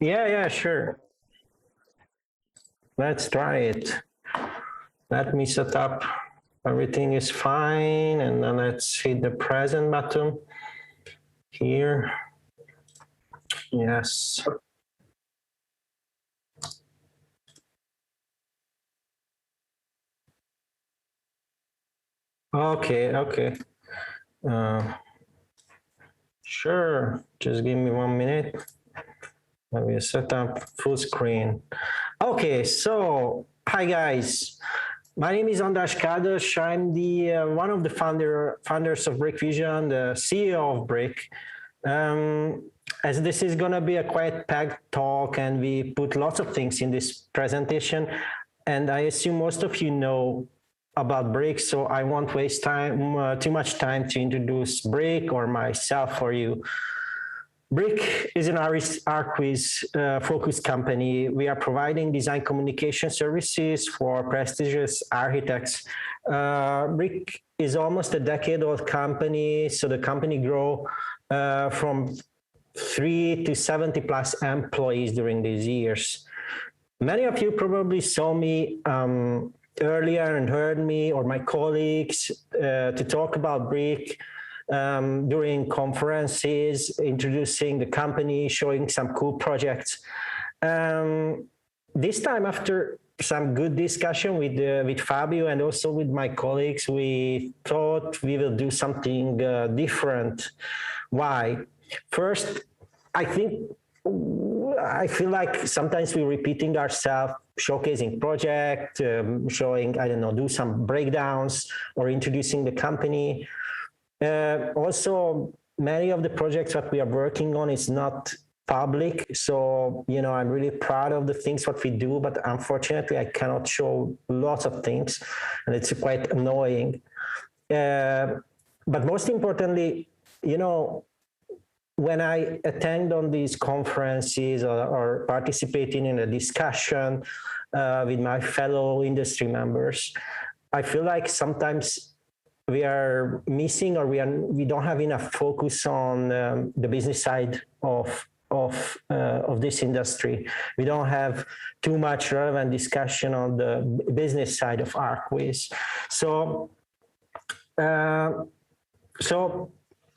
Yeah, yeah, sure. Let's try it. Let me set up. Everything is fine, and then let's hit the present button here. Yes. Okay, okay. Uh, sure. Just give me 1 minute. Let me set up full screen. Okay, so hi guys. My name is András Káldos. I'm the one of the founders of Brick Vision, the CEO of Brick. As this is going to be a quite packed talk, and we put lots of things in this presentation, and I assume most of you know about Brick, so I won't waste too much time to introduce Brick or myself for you. Brick is an Arquiz focused company. We are providing design communication services for prestigious architects. Brick is almost a decade-old company, so the company grew from 3 to 70 plus employees during these years. Many of you probably saw me earlier and heard me or my colleagues to talk about Brick during conferences, introducing the company, showing some cool projects. This time, after some good discussion with Fabio and also with my colleagues, we thought we will do something different. Why? First, I think I feel like sometimes we're repeating ourselves, showcasing project, showing, I don't know, do some breakdowns or introducing the company. Also, many of the projects that we are working on is not public. So, I'm really proud of the things what we do, but unfortunately, I cannot show lots of things, and it's quite annoying. But most importantly, when I attend on these conferences or participating in a discussion with my fellow industry members, I feel like sometimes we are missing or we don't have enough focus on the business side of this industry. We don't have too much relevant discussion on the business side of Arquiz. So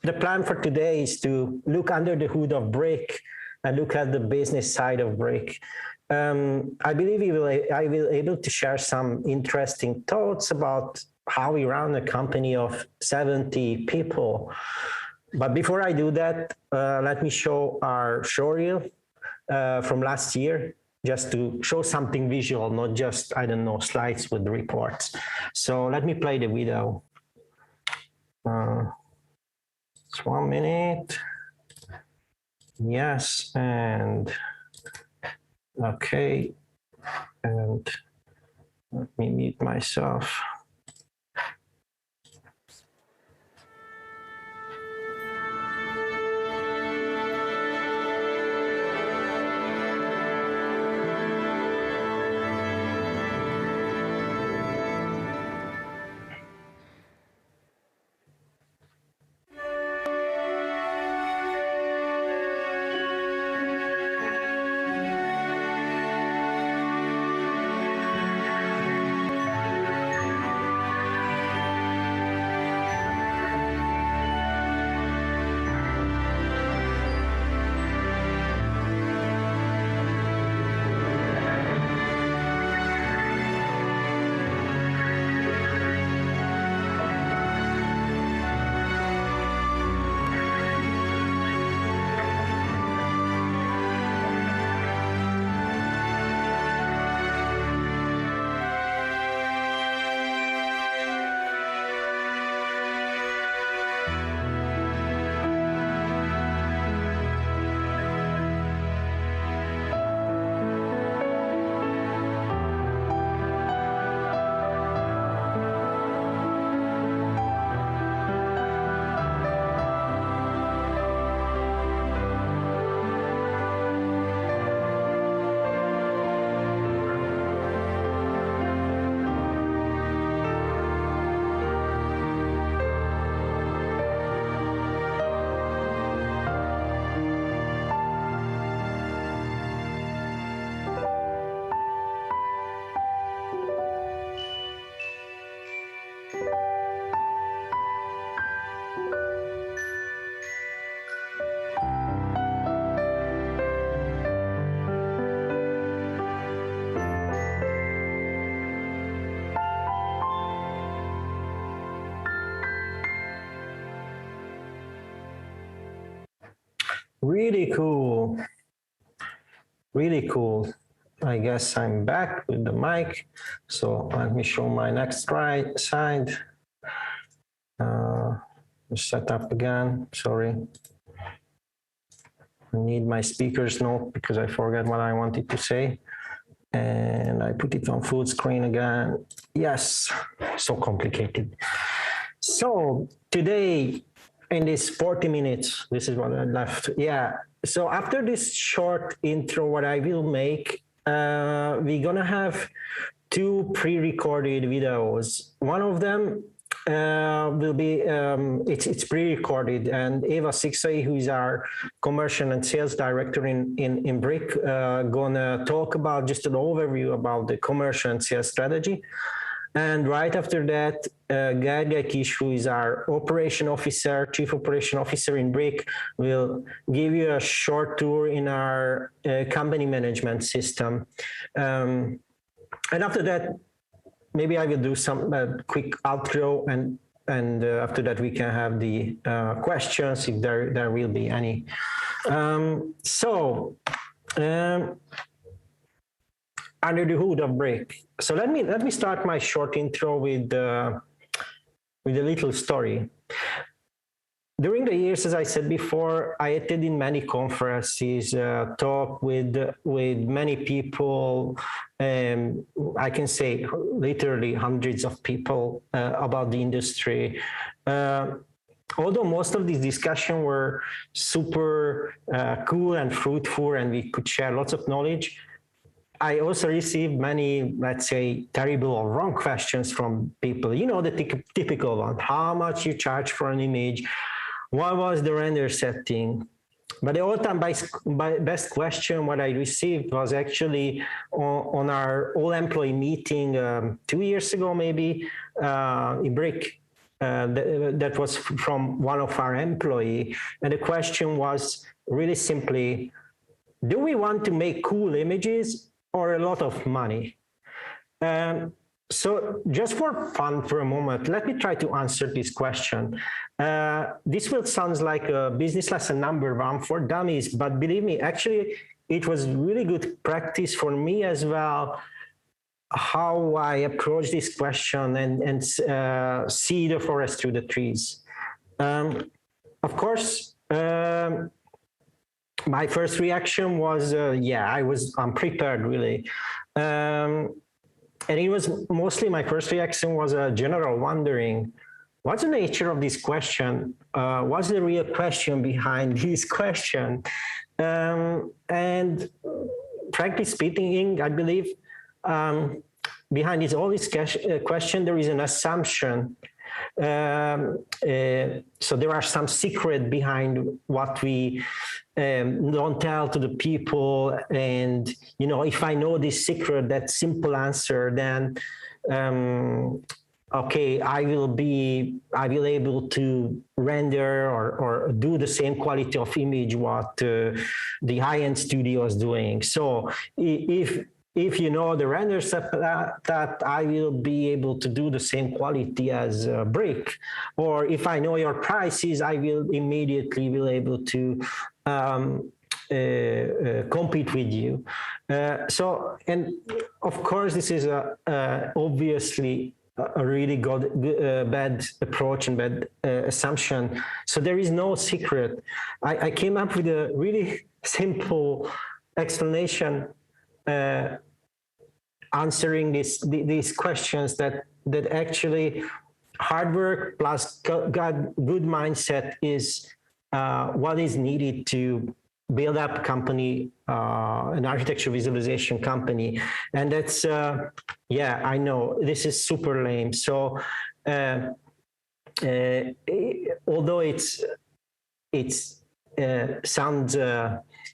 the plan for today is to look under the hood of Brick and look at the business side of Brick. I believe I will able to share some interesting thoughts about how we run a company of 70 people. But before I do that, let me show our showreel from last year, just to show something visual, not just, I don't know, slides with reports. So let me play the video. It's 1 minute. Yes, and okay. And let me mute myself. Really cool. Really cool. I guess I'm back with the mic. So let me show my next side. Set up again, sorry. I need my speaker's note because I forgot what I wanted to say. And I put it on full screen again. Yes, so complicated. So today, in this 40 minutes, this is what I left. Yeah, so after this short intro, what I will make, we're gonna have 2 pre-recorded videos. One of them will be, it's pre-recorded, and Eva Sixay, who is our commercial and sales director in Brick, gonna talk about just an overview about the commercial and sales strategy. And right after that, Gergely Kis, who is our chief operation officer in Brick, will give you a short tour in our company management system. And after that, maybe I will do some quick outro, and after that we can have the questions if there will be any. Under the hood of Brick. So let me start my short intro with a little story. During the years, as I said before, I attended many conferences, talk with many people. I can say literally hundreds of people about the industry. Although most of these discussions were super cool and fruitful, and we could share lots of knowledge, I also received many, let's say, terrible or wrong questions from people. You know, the typical one: how much you charge for an image? What was the render setting? But the all-time best question what I received was actually on our all-employee meeting 2 years ago, maybe, in Brick. that was from one of our employee, and the question was really simply, do we want to make cool images or a lot of money? So just for fun for a moment, let me try to answer this question. This will sound like a business lesson number one for dummies, but believe me, actually, it was really good practice for me as well, how I approach this question and see the forest through the trees. Of course, my first reaction was, yeah, I was unprepared, really. And it was mostly my first reaction was a general wondering, what's the nature of this question? What's the real question behind this question? And frankly speaking, I believe behind all this question, there is an assumption. So there are some secret behind what we don't tell to the people. And, you know, if I know this secret, that simple answer, then, okay, I will able to render or do the same quality of image what the high-end studio is doing. So if you know the render step, that I will be able to do the same quality as brick. Or if I know your prices, I will immediately be able to compete with you. So, and of course, this is obviously a really bad approach and bad assumption. So there is no secret. I came up with a really simple explanation answering these questions that actually hard work plus good mindset is what is needed to build up a company, an architecture visualization company. And that's, yeah, I know this is super lame. So although it's sounds,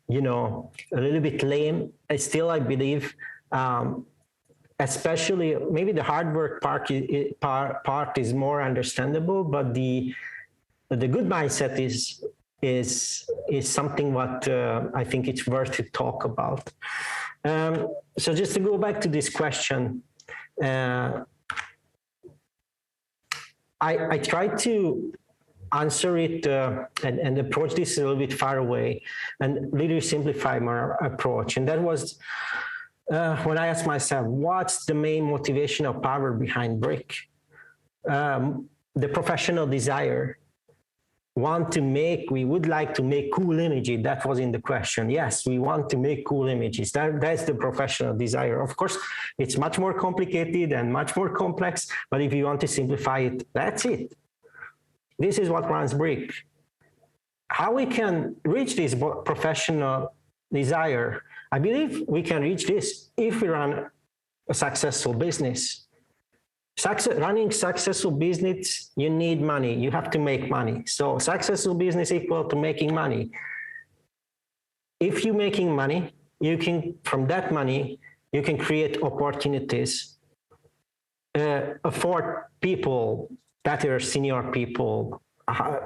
you know, a little bit lame, I believe, especially maybe the hard work part is more understandable, but the good mindset is something what I think it's worth to talk about. So just to go back to this question, I tried to answer it and approach this a little bit far away and really simplify my approach. And that was when I asked myself, what's the main motivational power behind brick? The professional desire. We would like to make cool images. That was in the question. Yes, we want to make cool images. That's the professional desire. Of course, it's much more complicated and much more complex, but if you want to simplify it, that's it. This is what runs brick. How we can reach this professional desire? I believe we can reach this if we run a successful business. Running successful business, you need money. You have to make money. So successful business equal to making money. If you're making money, you can, from that money, you can create opportunities, afford people, better senior people.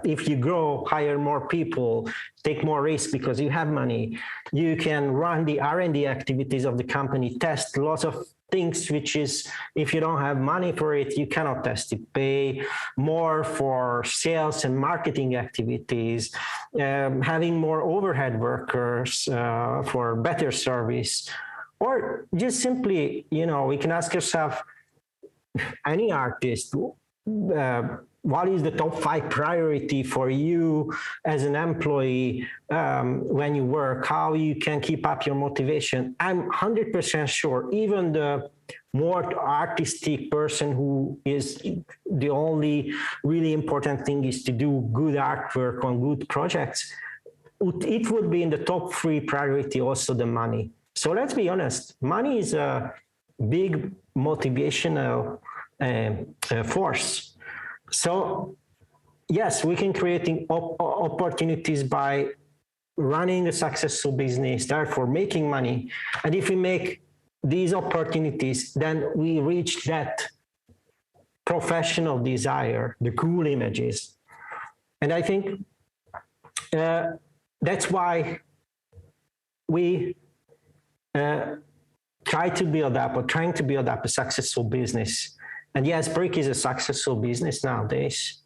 If you grow, hire more people, take more risk because you have money. You can run the R&D activities of the company, test lots of things, which is, if you don't have money for it, you cannot test it. Pay more for sales and marketing activities, having more overhead workers for better service, or just simply, you know, we can ask yourself, any artist, what is the top 5 priority for you as an employee when you work, how you can keep up your motivation? I'm 100% sure even the more artistic person who is the only really important thing is to do good artwork on good projects, it would be in the top 3 priority, also the money. So let's be honest, money is a big motivational force. So yes, we can create opportunities by running a successful business, therefore making money. And if we make these opportunities, then we reach that professional desire, the cool images. And I think that's why we trying to build up a successful business. And yes, Brick is a successful business nowadays.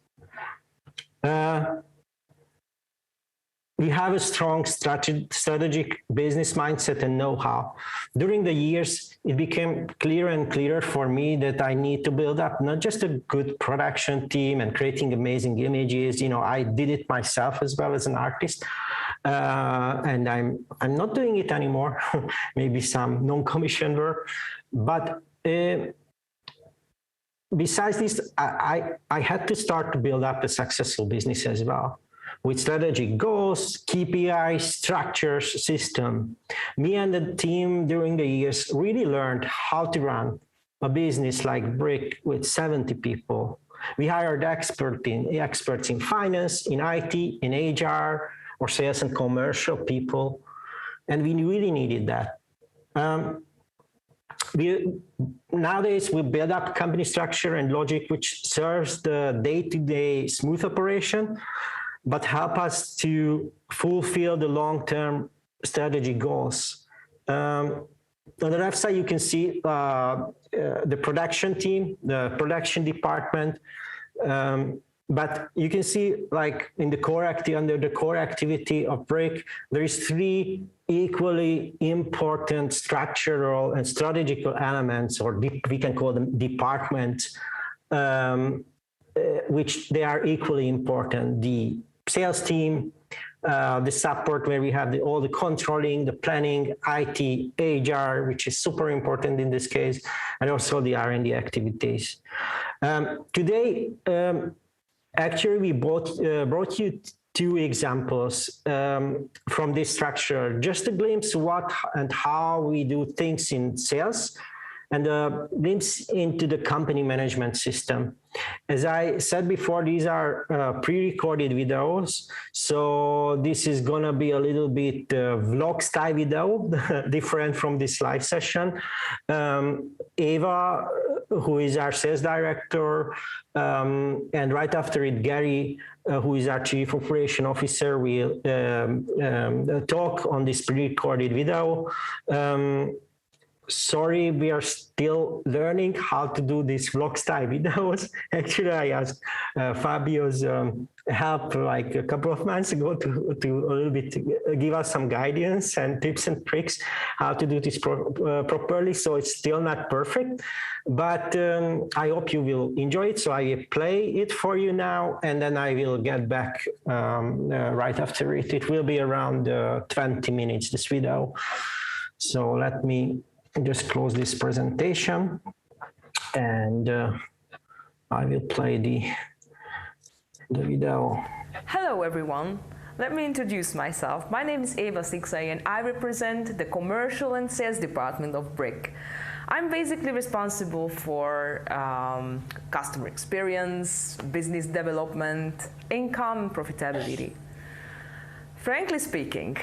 We have a strong strategic business mindset and know-how. During the years, it became clearer and clearer for me that I need to build up not just a good production team and creating amazing images. I did it myself as well as an artist, and I'm not doing it anymore. Maybe some non-commissioned work, but besides this, I had to start to build up a successful business as well, with strategic goals, KPIs, structures, system. Me and the team during the years really learned how to run a business like Brick with 70 people. We hired experts in finance, in IT, in HR, or sales and commercial people, and we really needed that. Nowadays, we build up company structure and logic which serves the day-to-day smooth operation, but help us to fulfill the long-term strategy goals. On the left side, you can see the production team, the production department, but you can see, like in the under the core activity of Brick, there is 3 equally important structural and strategical elements, or we can call them departments, which they are equally important. The sales team, the support where we have all the controlling, the planning, IT, HR, which is super important in this case, and also the R&D activities. Today, actually, we brought you 2 examples from this structure, just a glimpse what and how we do things in sales, and a glimpse into the company management system. As I said before, these are pre-recorded videos, so this is gonna be a little bit vlog style video, different from this live session. Eva, who is our sales director, and right after it, Gary, who is our Chief Operation Officer, will talk on this pre-recorded video. Sorry, we are still learning how to do these vlog style videos. Actually, I asked Fabio's help like a couple of months ago to a little bit give us some guidance and tips and tricks how to do this properly. So it's still not perfect, but I hope you will enjoy it. So I will play it for you now, and then I will get back right after it. It will be around 20 minutes, this video. So let me just close this presentation, and I will play the video. Hello everyone, let me introduce myself. My name is Eva Szikszai and I represent the commercial and sales department of Brick. I'm basically responsible for customer experience, business development, income, and profitability. Frankly speaking,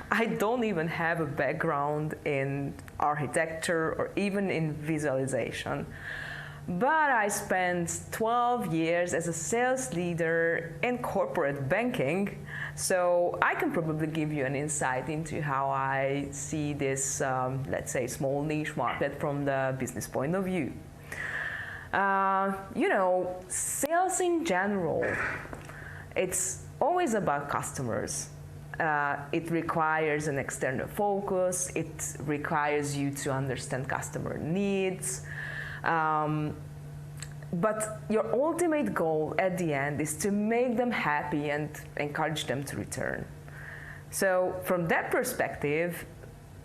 I don't even have a background in architecture or even in visualization. But I spent 12 years as a sales leader in corporate banking, so I can probably give you an insight into how I see this, let's say, small niche market from the business point of view. Sales in general, it's always about customers. It requires an external focus, it requires you to understand customer needs, but your ultimate goal at the end is to make them happy and encourage them to return. So from that perspective,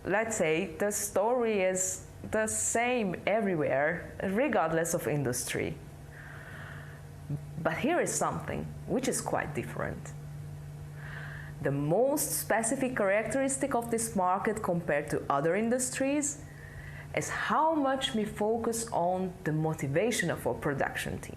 let's say the story is the same everywhere, regardless of industry. But here is something which is quite different. The most specific characteristic of this market compared to other industries is how much we focus on the motivation of our production team.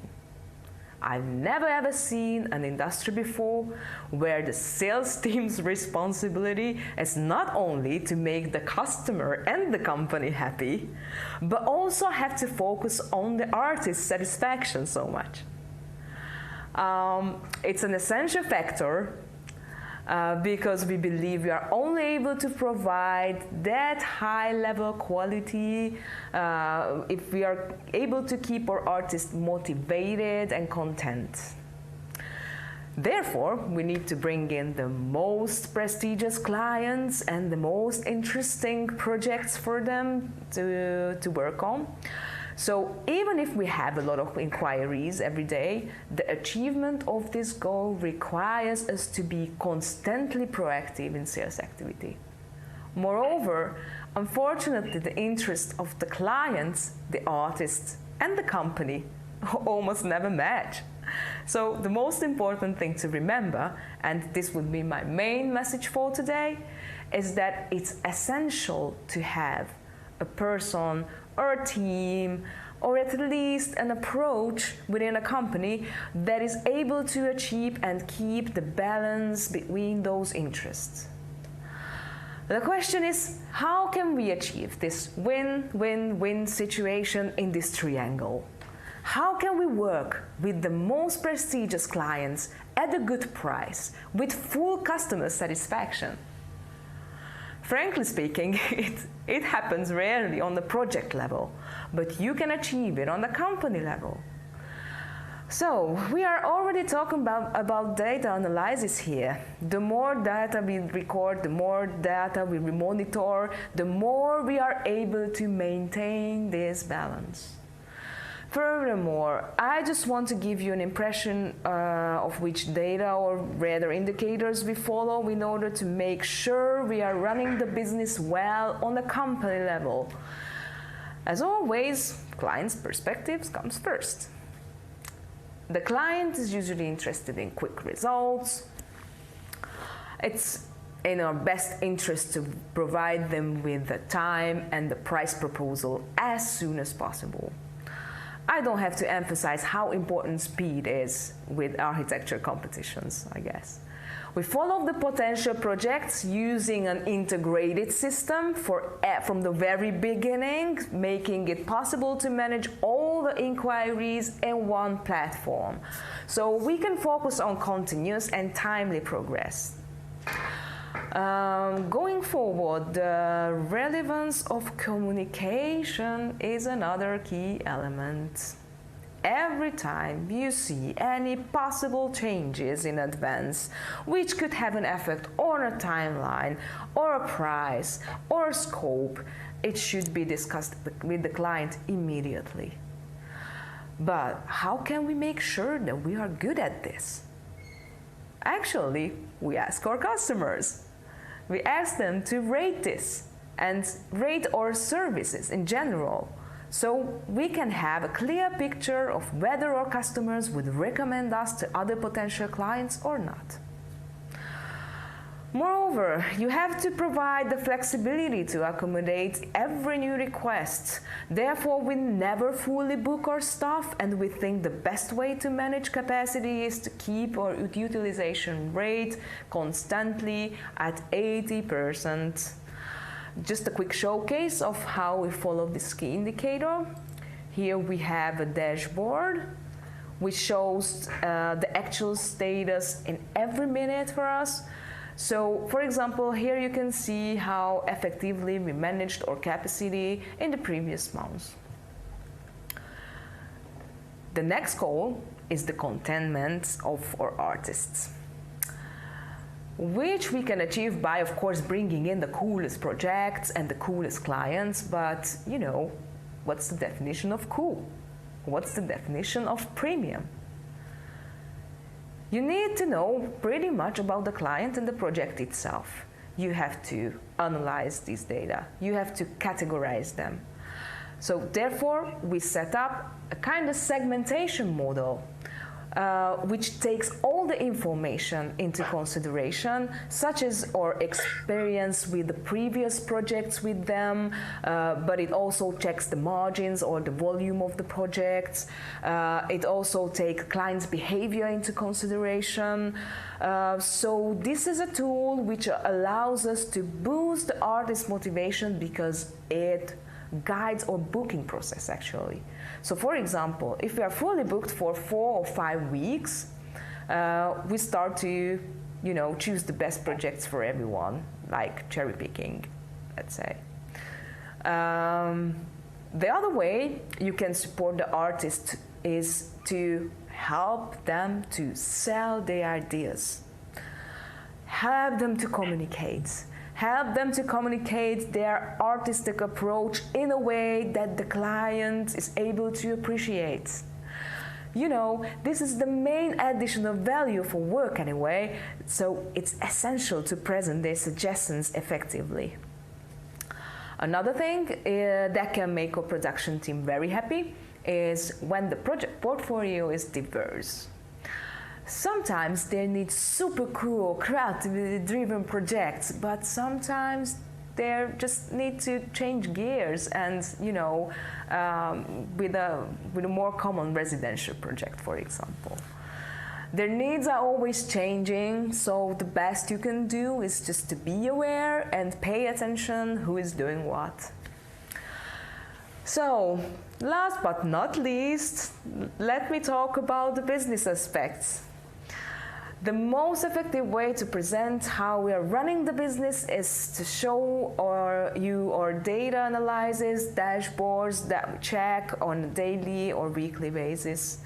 I've never ever seen an industry before where the sales team's responsibility is not only to make the customer and the company happy, but also have to focus on the artist's satisfaction so much. It's an essential factor because we believe we are only able to provide that high level quality if we are able to keep our artists motivated and content. Therefore, we need to bring in the most prestigious clients and the most interesting projects for them to work on. So even if we have a lot of inquiries every day, the achievement of this goal requires us to be constantly proactive in sales activity. Moreover, unfortunately, the interests of the clients, the artists, and the company almost never match. So the most important thing to remember, and this would be my main message for today, is that it's essential to have a person or a team, or at least an approach within a company that is able to achieve and keep the balance between those interests. The question is, how can we achieve this win-win-win situation in this triangle? How can we work with the most prestigious clients at a good price, with full customer satisfaction? Frankly speaking, it happens rarely on the project level, but you can achieve it on the company level. So, we are already talking about data analysis here. The more data we record, the more data we monitor, the more we are able to maintain this balance. Furthermore, I just want to give you an impression of which data or rather indicators we follow in order to make sure we are running the business well on the company level. As always, client's perspectives comes first. The client is usually interested in quick results. It's in our best interest to provide them with the time and the price proposal as soon as possible. I don't have to emphasize how important speed is with architecture competitions, I guess. We follow the potential projects using an integrated system from the very beginning, making it possible to manage all the inquiries in one platform, so we can focus on continuous and timely progress. Going forward, the relevance of communication is another key element. Every time you see any possible changes in advance, which could have an effect on a timeline, or a price, or a scope, it should be discussed with the client immediately. But how can we make sure that we are good at this? Actually, we ask our customers. We ask them to rate this and rate our services in general, so we can have a clear picture of whether our customers would recommend us to other potential clients or not. Moreover, you have to provide the flexibility to accommodate every new request. Therefore, we never fully book our staff, and we think the best way to manage capacity is to keep our utilization rate constantly at 80%. Just a quick showcase of how we follow this key indicator. Here we have a dashboard which shows the actual status in every minute for us. So, for example, here you can see how effectively we managed our capacity in the previous months. The next goal is the contentment of our artists, which we can achieve by, of course, bringing in the coolest projects and the coolest clients. But, you know, what's the definition of cool? What's the definition of premium? You need to know pretty much about the client and the project itself. You have to analyze these data. You have to categorize them. So therefore, we set up a kind of segmentation model which takes all the information into consideration, such as our experience with the previous projects with them, but it also checks the margins or the volume of the projects. It also takes clients' behavior into consideration. So this is a tool which allows us to boost the artist's motivation because it guides our booking process actually. So for example, if we are fully booked for 4 or 5 weeks, we start to, choose the best projects for everyone, like cherry picking, let's say. The other way you can support the artist is to help them to sell their ideas, help them to communicate. Help them to communicate their artistic approach in a way that the client is able to appreciate. This is the main additional value for work anyway, so it's essential to present their suggestions effectively. Another thing that can make a production team very happy is when the project portfolio is diverse. Sometimes they need super cool, creativity-driven projects, but sometimes they just need to change gears and, with a more common residential project, for example. Their needs are always changing, so the best you can do is just to be aware and pay attention who is doing what. So, last but not least, let me talk about the business aspects. The most effective way to present how we are running the business is to show you our data analysis, dashboards that we check on a daily or weekly basis.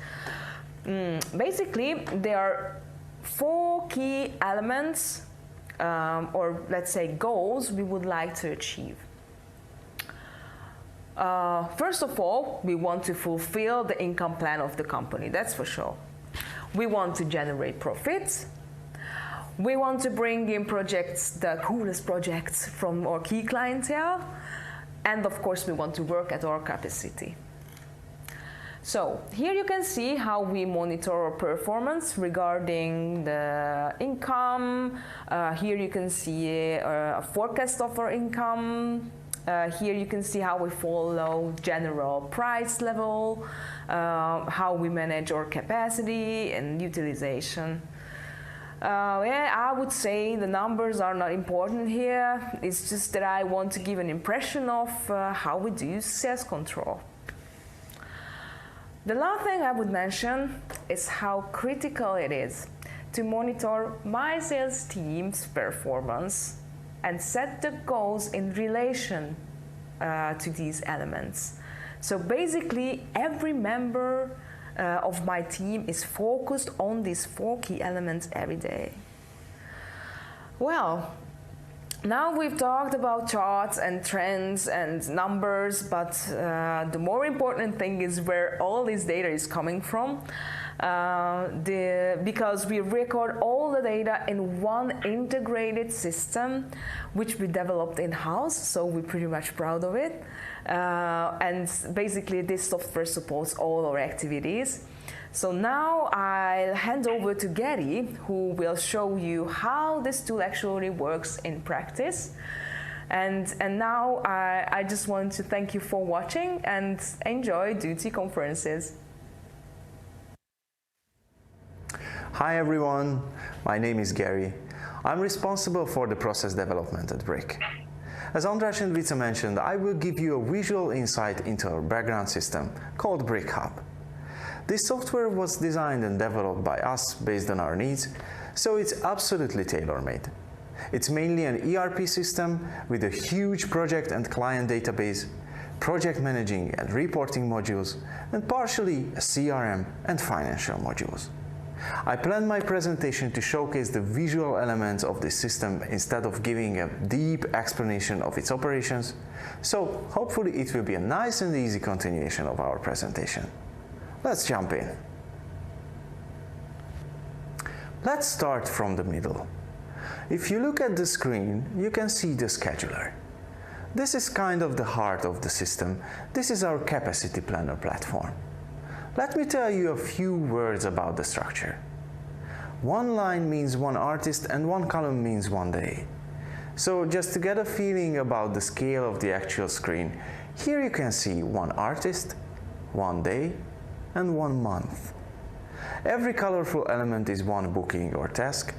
Basically, there are 4 key elements, or let's say goals, we would like to achieve. First of all, we want to fulfill the income plan of the company, that's for sure. We want to generate profits. We want to bring in projects, the coolest projects from our key clientele. And of course, we want to work at our capacity. So here you can see how we monitor our performance regarding the income. Here you can see a forecast of our income. Here you can see how we follow general price level, how we manage our capacity and utilization. I would say the numbers are not important here. It's just that I want to give an impression of how we do sales control. The last thing I would mention is how critical it is to monitor my sales team's performance and set the goals in relation to these elements. So basically, every member of my team is focused on these 4 key elements every day. Well, now we've talked about charts and trends and numbers, but the more important thing is where all this data is coming from. Because we record all the data in one integrated system, which we developed in-house, so we're pretty much proud of it. And basically this software supports all our activities. So now I'll hand over to Gary, who will show you how this tool actually works in practice. And now I just want to thank you for watching and enjoy Duty conferences. Hi everyone, my name is Gary. I'm responsible for the process development at Brick. As András and Vica mentioned, I will give you a visual insight into our background system called Brick Hub. This software was designed and developed by us based on our needs, so it's absolutely tailor-made. It's mainly an ERP system with a huge project and client database, project managing and reporting modules, and partially a CRM and financial modules. I plan my presentation to showcase the visual elements of this system instead of giving a deep explanation of its operations, so hopefully it will be a nice and easy continuation of our presentation. Let's jump in. Let's start from the middle. If you look at the screen, you can see the scheduler. This is kind of the heart of the system. This is our capacity planner platform. Let me tell you a few words about the structure. One line means one artist and one column means one day. So just to get a feeling about the scale of the actual screen, here you can see one artist, one day, and 1 month. Every colorful element is one booking or task,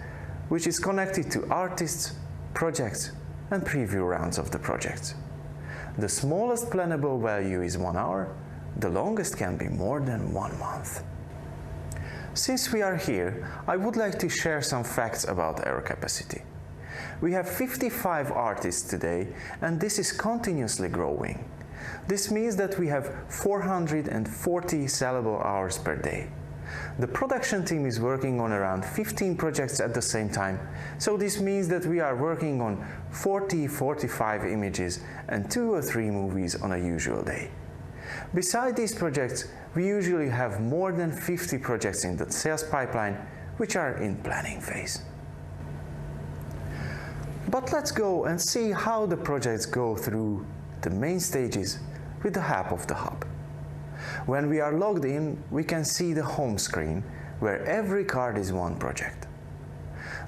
which is connected to artists, projects, and preview rounds of the project. The smallest plannable value is 1 hour, the longest can be more than 1 month. Since we are here, I would like to share some facts about our capacity. We have 55 artists today, and this is continuously growing. This means that we have 440 sellable hours per day. The production team is working on around 15 projects at the same time, so this means that we are working on 40-45 images and 2 or 3 movies on a usual day. Beside these projects, we usually have more than 50 projects in the sales pipeline, which are in planning phase. But let's go and see how the projects go through the main stages with the help of the hub. When we are logged in, we can see the home screen, where every card is one project.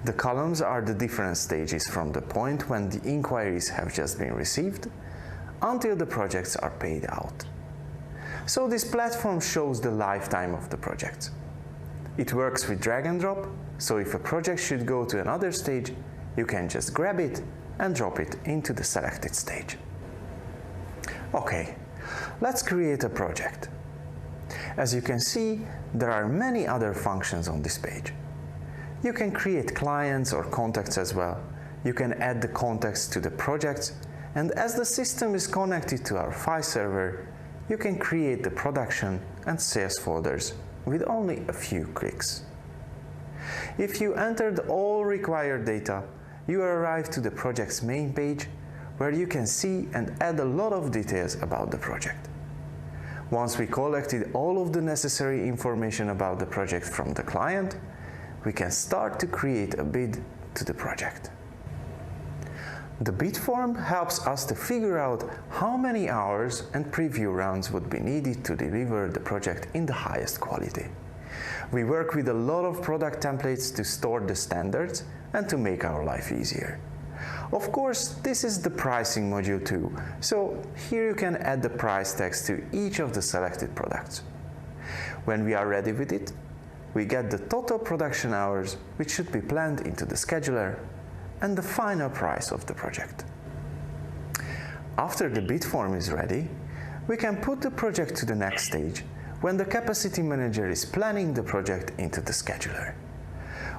The columns are the different stages from the point when the inquiries have just been received until the projects are paid out. So this platform shows the lifetime of the project. It works with drag and drop, so if a project should go to another stage, you can just grab it and drop it into the selected stage. Okay, let's create a project. As you can see, there are many other functions on this page. You can create clients or contacts as well. You can add the contacts to the projects, and as the system is connected to our file server, you can create the production and sales folders with only a few clicks. If you entered all required data, you arrive to the project's main page, where you can see and add a lot of details about the project. Once we collected all of the necessary information about the project from the client, we can start to create a bid to the project. The bid form helps us to figure out how many hours and preview rounds would be needed to deliver the project in the highest quality. We work with a lot of product templates to store the standards and to make our life easier. Of course, this is the pricing module too, so here you can add the price tags to each of the selected products. When we are ready with it, we get the total production hours, which should be planned into the scheduler, and the final price of the project. After the bid form is ready, we can put the project to the next stage when the capacity manager is planning the project into the scheduler.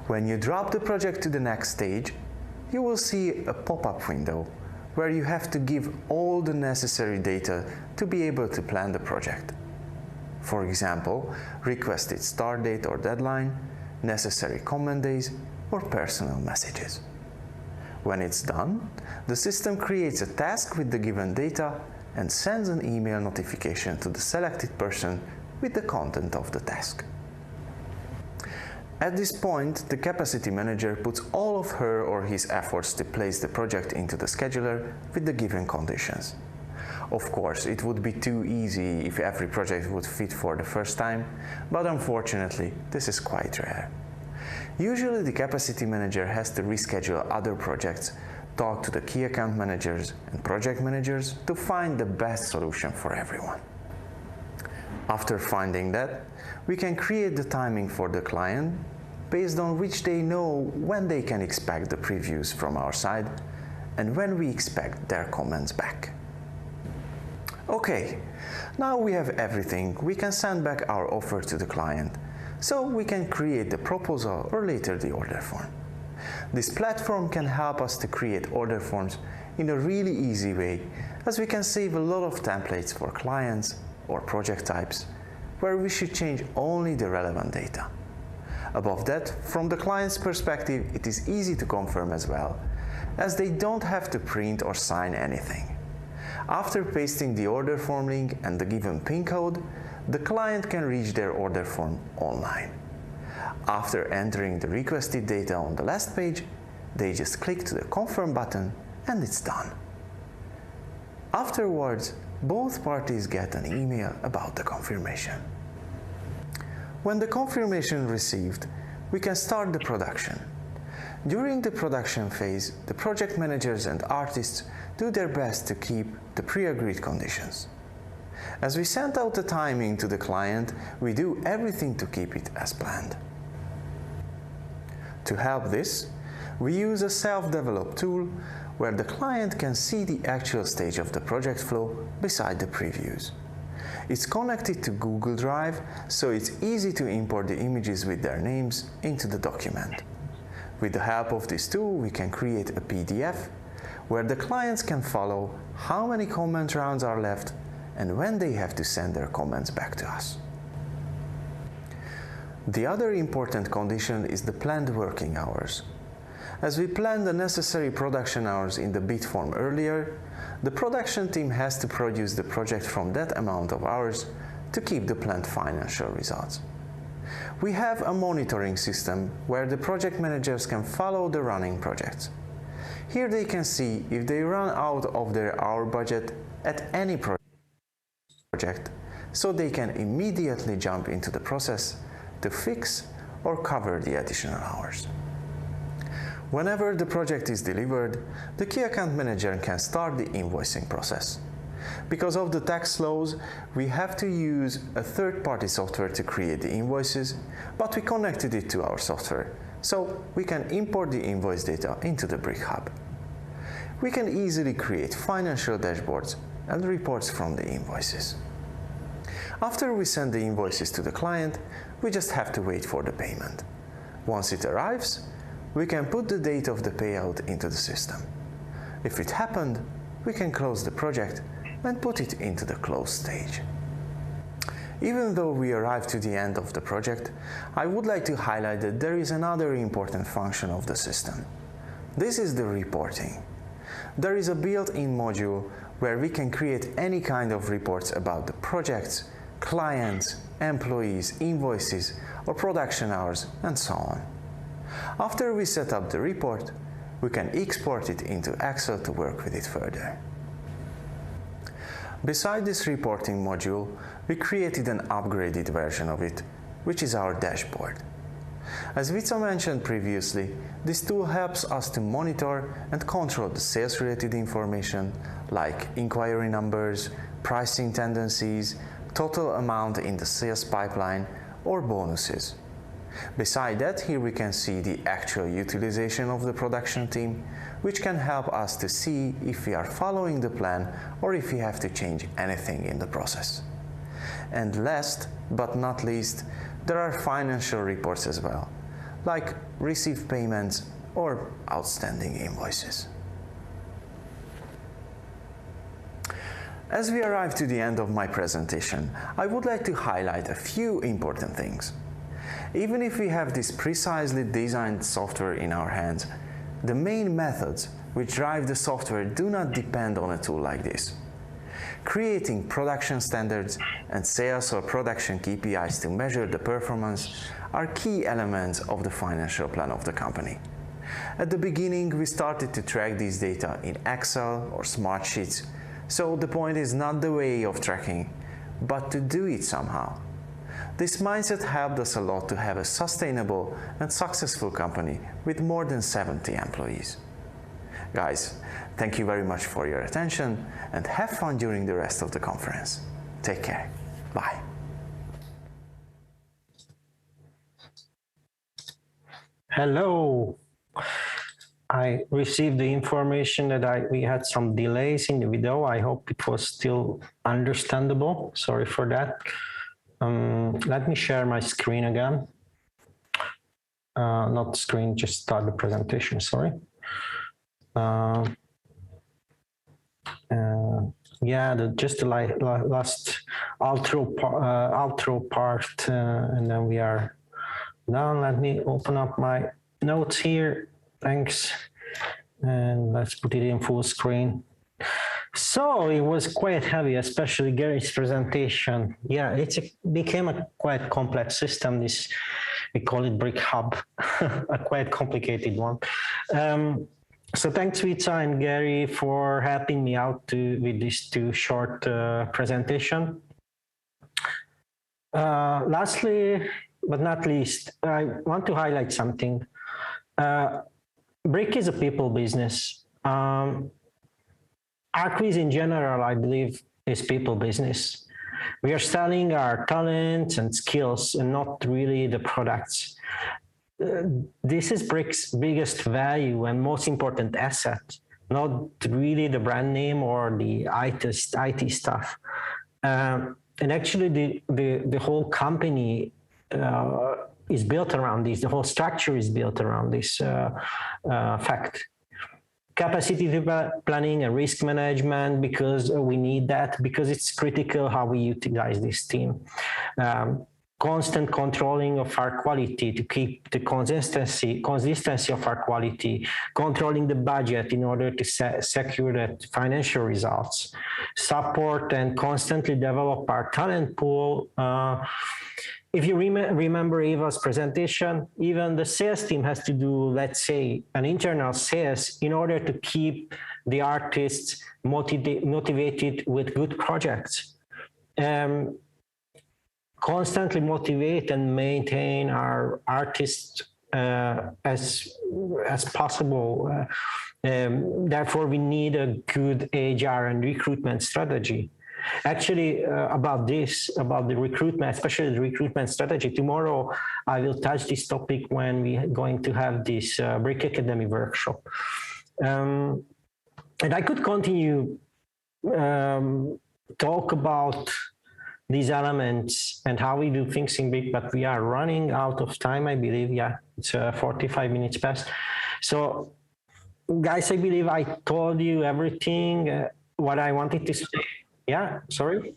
When you drop the project to the next stage, you will see a pop-up window where you have to give all the necessary data to be able to plan the project. For example, requested start date or deadline, necessary comment days, or personal messages. When it's done, the system creates a task with the given data and sends an email notification to the selected person with the content of the task. At this point, the capacity manager puts all of her or his efforts to place the project into the scheduler with the given conditions. Of course, it would be too easy if every project would fit for the first time, but unfortunately, this is quite rare. Usually, the capacity manager has to reschedule other projects, talk to the key account managers and project managers to find the best solution for everyone. After finding that, we can create the timing for the client based on which they know when they can expect the previews from our side and when we expect their comments back. Okay, now we have everything. We can send back our offer to the client, so we can create the proposal or later the order form. This platform can help us to create order forms in a really easy way, as we can save a lot of templates for clients or project types, where we should change only the relevant data. Above that, from the client's perspective, it is easy to confirm as well, as they don't have to print or sign anything. After pasting the order form link and the given PIN code, the client can reach their order form online. After entering the requested data on the last page, they just click to the confirm button and it's done. Afterwards, both parties get an email about the confirmation. When the confirmation received, we can start the production. During the production phase, the project managers and artists do their best to keep the pre-agreed conditions. As we send out the timing to the client, we do everything to keep it as planned. To help this, we use a self-developed tool where the client can see the actual stage of the project flow beside the previews. It's connected to Google Drive, so it's easy to import the images with their names into the document. With the help of this tool, we can create a PDF where the clients can follow how many comment rounds are left and when they have to send their comments back to us. The other important condition is the planned working hours. As we plan the necessary production hours in the bid form earlier, the production team has to produce the project from that amount of hours to keep the planned financial results. We have a monitoring system where the project managers can follow the running projects. Here they can see if they run out of their hour budget at any project, so they can immediately jump into the process to fix or cover the additional hours. Whenever the project is delivered, the key account manager can start the invoicing process. Because of the tax laws, we have to use a third-party software to create the invoices, but we connected it to our software, so we can import the invoice data into the Brick Hub. We can easily create financial dashboards and reports from the invoices. After we send the invoices to the client, we just have to wait for the payment. Once it arrives, we can put the date of the payout into the system. If it happened, we can close the project and put it into the close stage. Even though we arrived to the end of the project, I would like to highlight that there is another important function of the system. This is the reporting. There is a built-in module where we can create any kind of reports about the projects, clients, employees, invoices, or production hours, and so on. After we set up the report, we can export it into Excel to work with it further. Beside this reporting module, we created an upgraded version of it, which is our dashboard. As Vico mentioned previously, this tool helps us to monitor and control the sales-related information like inquiry numbers, pricing tendencies, total amount in the sales pipeline, or bonuses. Beside that, here we can see the actual utilization of the production team, which can help us to see if we are following the plan or if we have to change anything in the process. And last but not least, there are financial reports as well, like received payments or outstanding invoices. As we arrive to the end of my presentation, I would like to highlight a few important things. Even if we have this precisely designed software in our hands, the main methods which drive the software do not depend on a tool like this. Creating production standards and sales or production KPIs to measure the performance are key elements of the financial plan of the company. At the beginning, we started to track these data in Excel or Smartsheets, so the point is not the way of tracking, but to do it somehow. This mindset helped us a lot to have a sustainable and successful company with more than 70 employees. Guys, thank you very much for your attention and have fun during the rest of the conference. Take care. Bye. Hello. I received the information that we had some delays in the video. I hope it was still understandable. Sorry for that. Let me share my screen again. Not screen, just start the presentation, sorry. Just the last outro part, and then we are done. Let me open up my notes here. Thanks. And let's put it in full screen. So it was quite heavy, especially Gary's presentation. Yeah, became a quite complex system. We call it Brick Hub, a quite complicated one. So thanks, Vico and Gary, for helping me out with this too short presentation. Lastly, but not least, I want to highlight something. Brick is a people business. Arquiz in general, I believe, is people business. We are selling our talents and skills and not really the products. This is Brick's biggest value and most important asset, not really the brand name or the IT stuff. And actually, the whole company is built around this. The whole structure is built around this fact. Capacity planning and risk management, because we need that, because it's critical how we utilize this team. Constant controlling of our quality to keep the consistency of our quality, controlling the budget in order to secure the financial results, support and constantly develop our talent pool. If you remember Eva's presentation, even the sales team has to do, let's say, an internal sales in order to keep the artists motivated with good projects. Constantly motivate and maintain our artists as possible. Therefore, we need a good HR and recruitment strategy. Actually, about the recruitment, especially the recruitment strategy, tomorrow I will touch this topic when we're going to have this Brick Academy workshop. And I could continue talk about these elements and how we do things in Brick, but we are running out of time, I believe. Yeah, it's 45 minutes past. So, guys, I believe I told you everything, what I wanted to say. Yeah, sorry.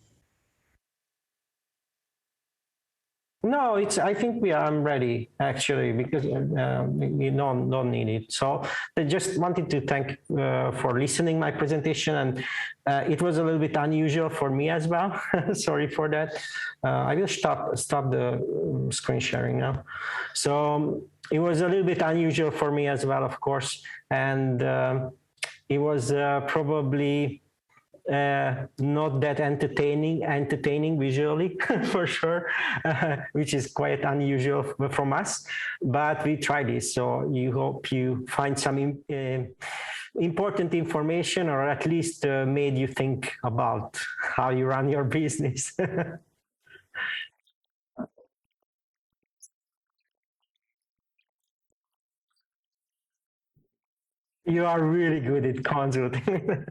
No, I think I'm ready actually, because we don't need it. So I just wanted to thank for listening my presentation, and it was a little bit unusual for me as well. Sorry for that. I will stop the screen sharing now. So it was a little bit unusual for me as well, of course, and it was probably not that entertaining visually for sure, which is quite unusual from us, but we tried this. So you hope you find some important information, or at least made you think about how you run your business. You are really good at consulting.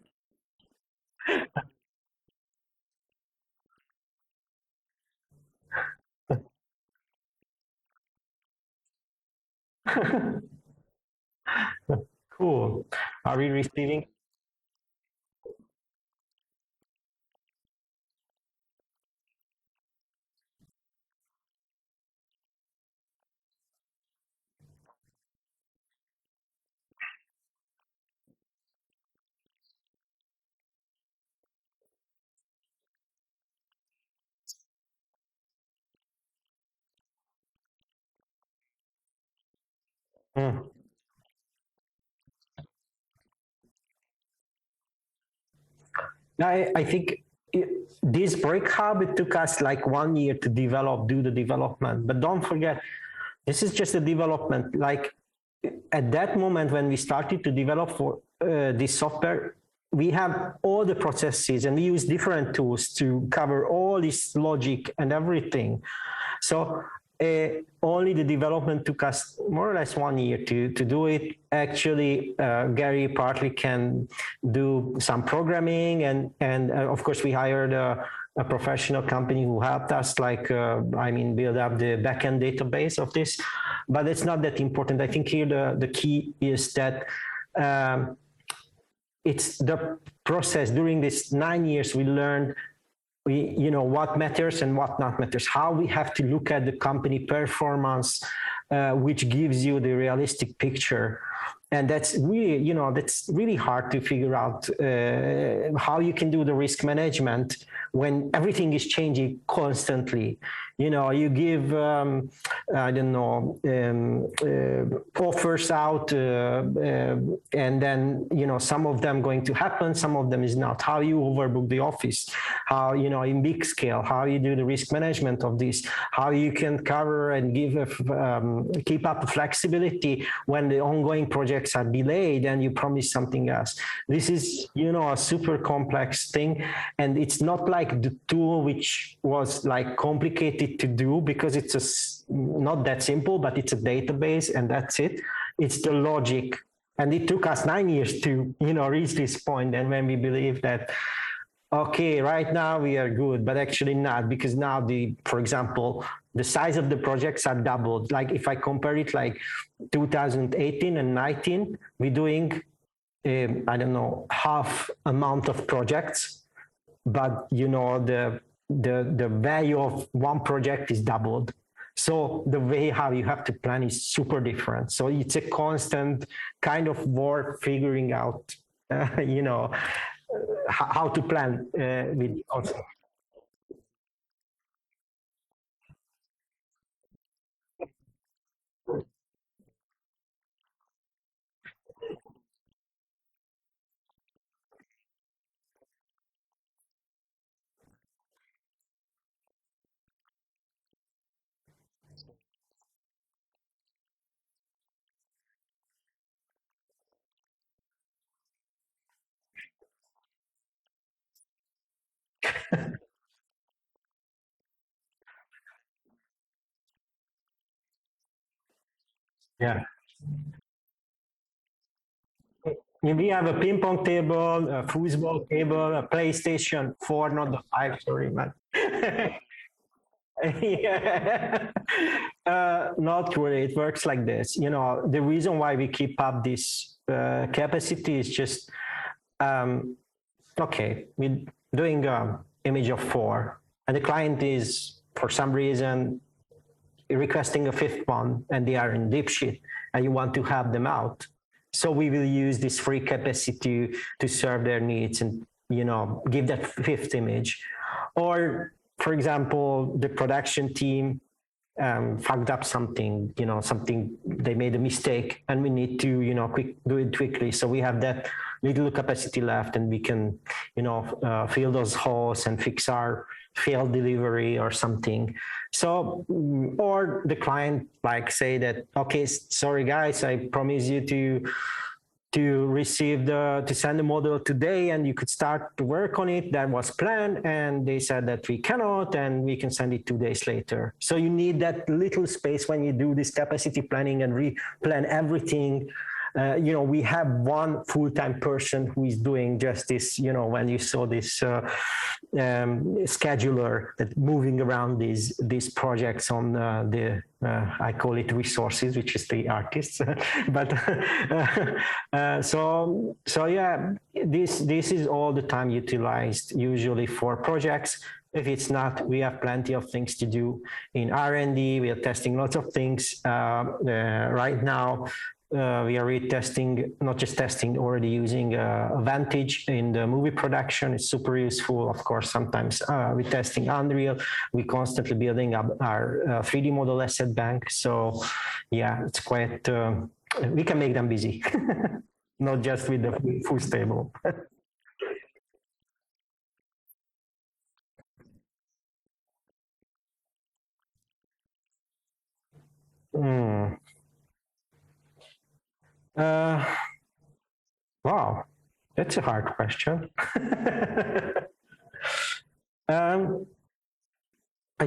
Cool. Are we receiving? Mm. I think this Brick Hub, it took us like 1 year to do the development. But don't forget, this is just a development. Like at that moment when we started to develop for this software, we have all the processes and we use different tools to cover all this logic and everything. So only the development took us more or less 1 year to do it. Actually, Gary partly can do some programming, and of course we hired a professional company who helped us, build up the backend database of this. But it's not that important. I think here the key is that it's the process. During this 9 years, we learned what matters and what not matters, how we have to look at the company performance, which gives you the realistic picture. And that's really hard to figure out how you can do the risk management when everything is changing constantly. You know, you give, I don't know, offers out, and then, you know, some of them going to happen, some of them is not. How you overbook the office, how, you know, in big scale, how you do the risk management of this, how you can cover and give, keep up flexibility when the ongoing projects are delayed and you promise something else. This is, you know, a super complex thing. And it's not like the tool which was like complicated to do, because it's not that simple, but it's a database and that's it. It's the logic. And it took us 9 years to, you know, reach this point. And when we believe that, okay, right now we are good, but actually not, because now for example, the size of the projects are doubled. Like if I compare it like 2018 and 19, we're doing, I don't know, half amount of projects, but you know, the value of one project is doubled. So the way how you have to plan is super different. So it's a constant kind of work figuring out, you know, how to plan with also. Yeah. We have a ping pong table, a foosball table, a PlayStation 4, not the 5, sorry, man. Yeah. Not really. It works like this. You know, the reason why we keep up this capacity is just, okay, we're doing an image of 4, and the client is, for some reason, requesting a 5th one, and they are in deep shit, and you want to have them out. So we will use this free capacity to serve their needs and, you know, give that 5th image. Or, for example, the production team fucked up something, you know, they made a mistake and we need to, you know, do it quickly. So we have that little capacity left and we can, you know, fill those holes and fix our failed delivery or something. So, or the client like say that, okay, sorry guys, I promise you to receive to send the model today and you could start to work on it. That was planned. And they said that we cannot, and we can send it 2 days later. So you need that little space when you do this capacity planning and replan everything. You know, we have one full-time person who is doing just this, you know, when you saw this scheduler that moving around these projects on I call it resources, which is the artists. But so yeah, this is all the time utilized usually for projects. If it's not, we have plenty of things to do in R&D. We are testing lots of things right now. We are retesting, not just testing, already using Vantage in the movie production. It's super useful. Of course, sometimes we're testing Unreal. We're constantly building up our 3D model asset bank. So yeah, it's quite, we can make them busy, not just with the full stable. Wow, that's a hard question. I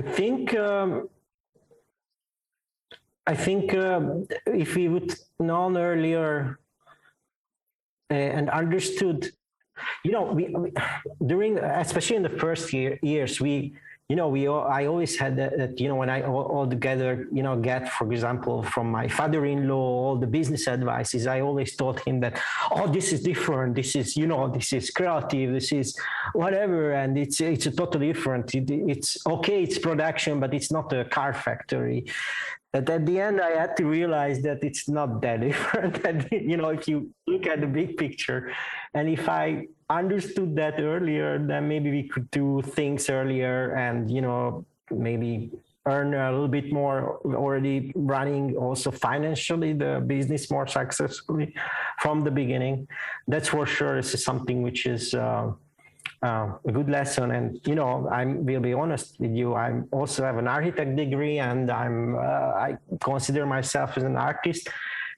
think if we would known earlier and understood, you know, we during, especially in the first years, you know, I always had that, you know, when I all together, you know, get, for example, from my father-in-law, all the business advices, I always told him that, oh, this is different. This is, you know, this is creative. This is whatever. And it's a totally different. It's okay. It's production, but it's not a car factory. at the end, I had to realize that it's not that different. That, if you look at the big picture, and if I understood that earlier, then maybe we could do things earlier and, maybe earn a little bit more already running also financially the business more successfully from the beginning. That's for sure. This is something which is a good lesson. And I will be honest with you, I also have an architect degree, and I consider myself as an artist.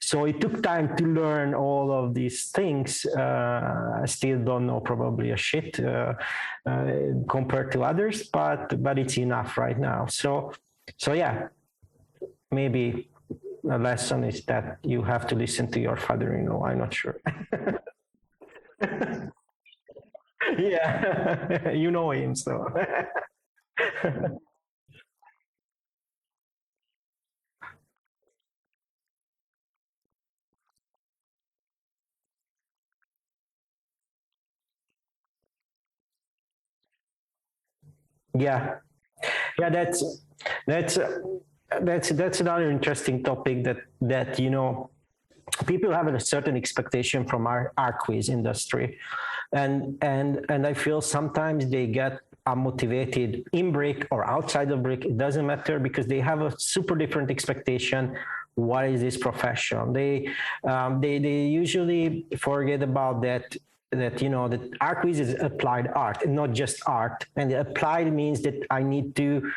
So it took time to learn all of these things. I still don't know probably a shit compared to others, but it's enough right now. So yeah, maybe a lesson is that you have to listen to your father-in-law. I'm not sure. Yeah, you know him, so. Yeah, yeah, that's that's another interesting topic that people have a certain expectation from our quiz industry, and I feel sometimes they get unmotivated in brick or outside of brick. It doesn't matter, because they have a super different expectation. What is this profession? They usually forget about that that art quiz is applied art and not just art. And applied means that I need to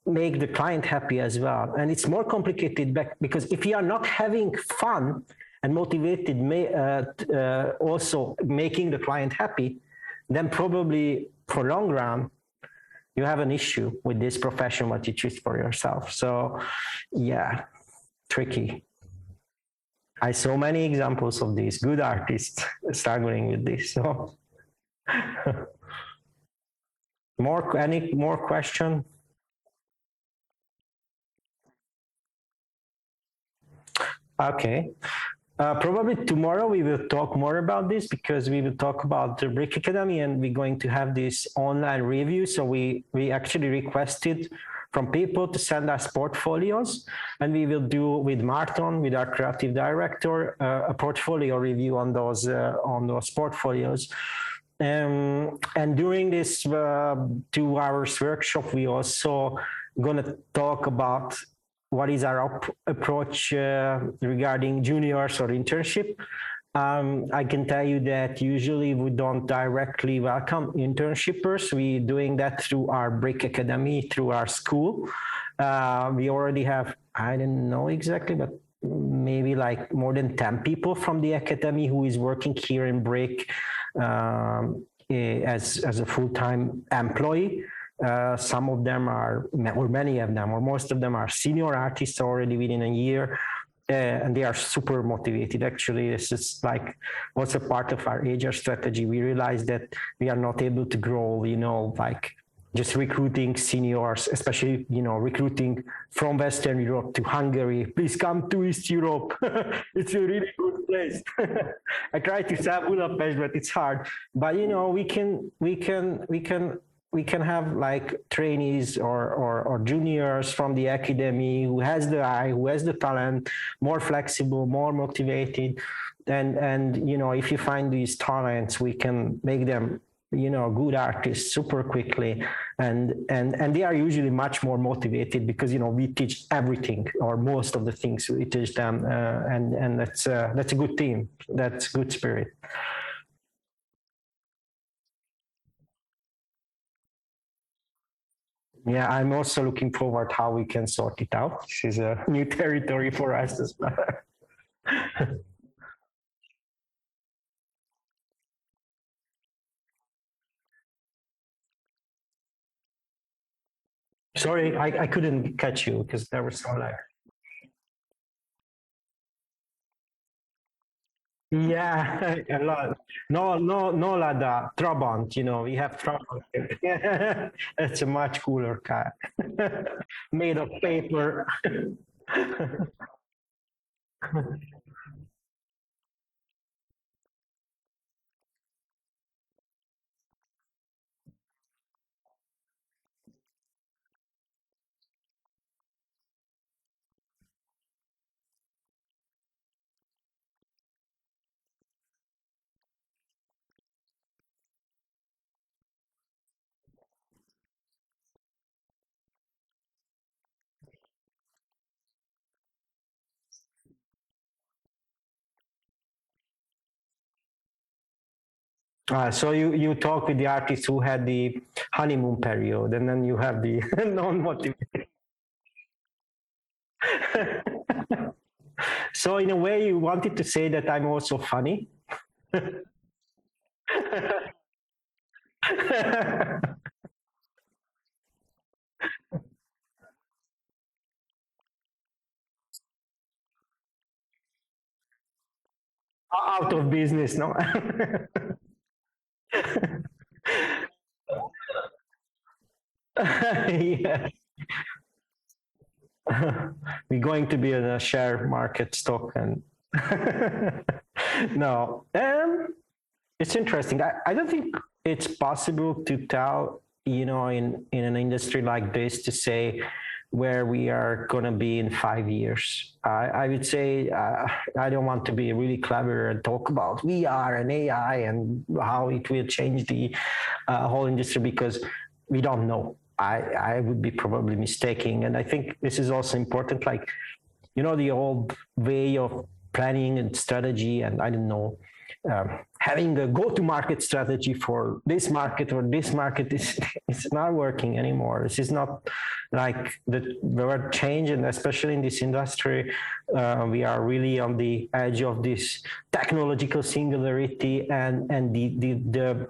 make the client happy as well. And it's more complicated because if you are not having fun and motivated, also making the client happy, then probably for long run, you have an issue with this profession, what you choose for yourself. So yeah, tricky. I saw many examples of these good artists struggling with this. So any more question? Okay. Probably tomorrow we will talk more about this, because we will talk about the Brick Academy, and we're going to have this online review. So we actually requested from people to send us portfolios, and we will do with Martin, with our creative director, a portfolio review on those portfolios. And during this 2 hours workshop, we also gonna talk about what is our approach regarding juniors or internship. I can tell you that usually we don't directly welcome internshippers. We're doing that through our Brick Academy, through our school. We already have, I don't know exactly, but maybe like more than 10 people from the academy who is working here in Brick as a full-time employee. Some of them are, or many of them, or most of them are senior artists already within a year. And they are super motivated. Actually, this is like also part of our HR strategy. We realized that we are not able to grow, like just recruiting seniors, especially, recruiting from Western Europe to Hungary. Please come to East Europe. It's a really good place. I try to sell Budapest, but it's hard. But, we can have like trainees or juniors from the academy who has the eye, who has the talent, more flexible, more motivated. And if you find these talents, we can make them, good artists super quickly. And they are usually much more motivated because, we teach everything or most of the things we teach them. And that's a good team. That's good spirit. Yeah, I'm also looking forward how we can sort it out. This is a new territory for us as well. Sorry, I couldn't catch you because there was some lag. Yeah, a lot. No Lada, Trabant, we have Trabant. It's a much cooler car. Made of paper. So you talk with the artists who had the honeymoon period, and then you have the non-motivated. So in a way, you wanted to say that I'm also funny. Out of business, no? Yeah. We're going to be in a share market stock and no. It's interesting. I don't think it's possible to tell, in an industry like this to say where we are going to be in 5 years. I would say I don't want to be really clever and talk about VR and AI and how it will change the whole industry because we don't know. I would be probably mistaken. And I think this is also important, like, the old way of planning and strategy, and I don't know, having a go-to-market strategy for this market or this market is not working anymore. This is not like the word change, and especially in this industry, we are really on the edge of this technological singularity, and the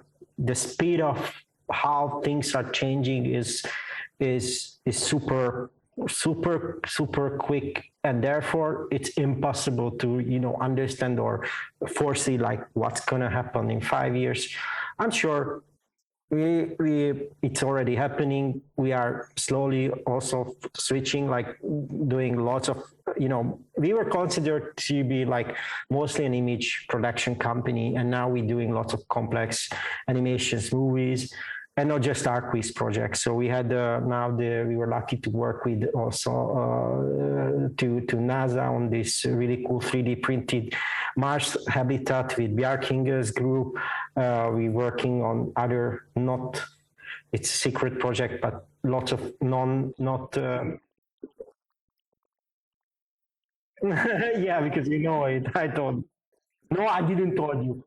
speed of how things are changing is super quick, and therefore it's impossible to understand or foresee like what's going to happen in 5 years. I'm sure it's already happening. We are slowly also switching, like doing lots of, we were considered to be like mostly an image production company, and now we're doing lots of complex animations, movies, and not just our quiz projects. So we had we were lucky to work with also to NASA on this really cool 3D printed Mars habitat with Bjarkinger's group. We're working on other, not, it's a secret project, but lots of yeah, because you know it. I told. No, I didn't told you.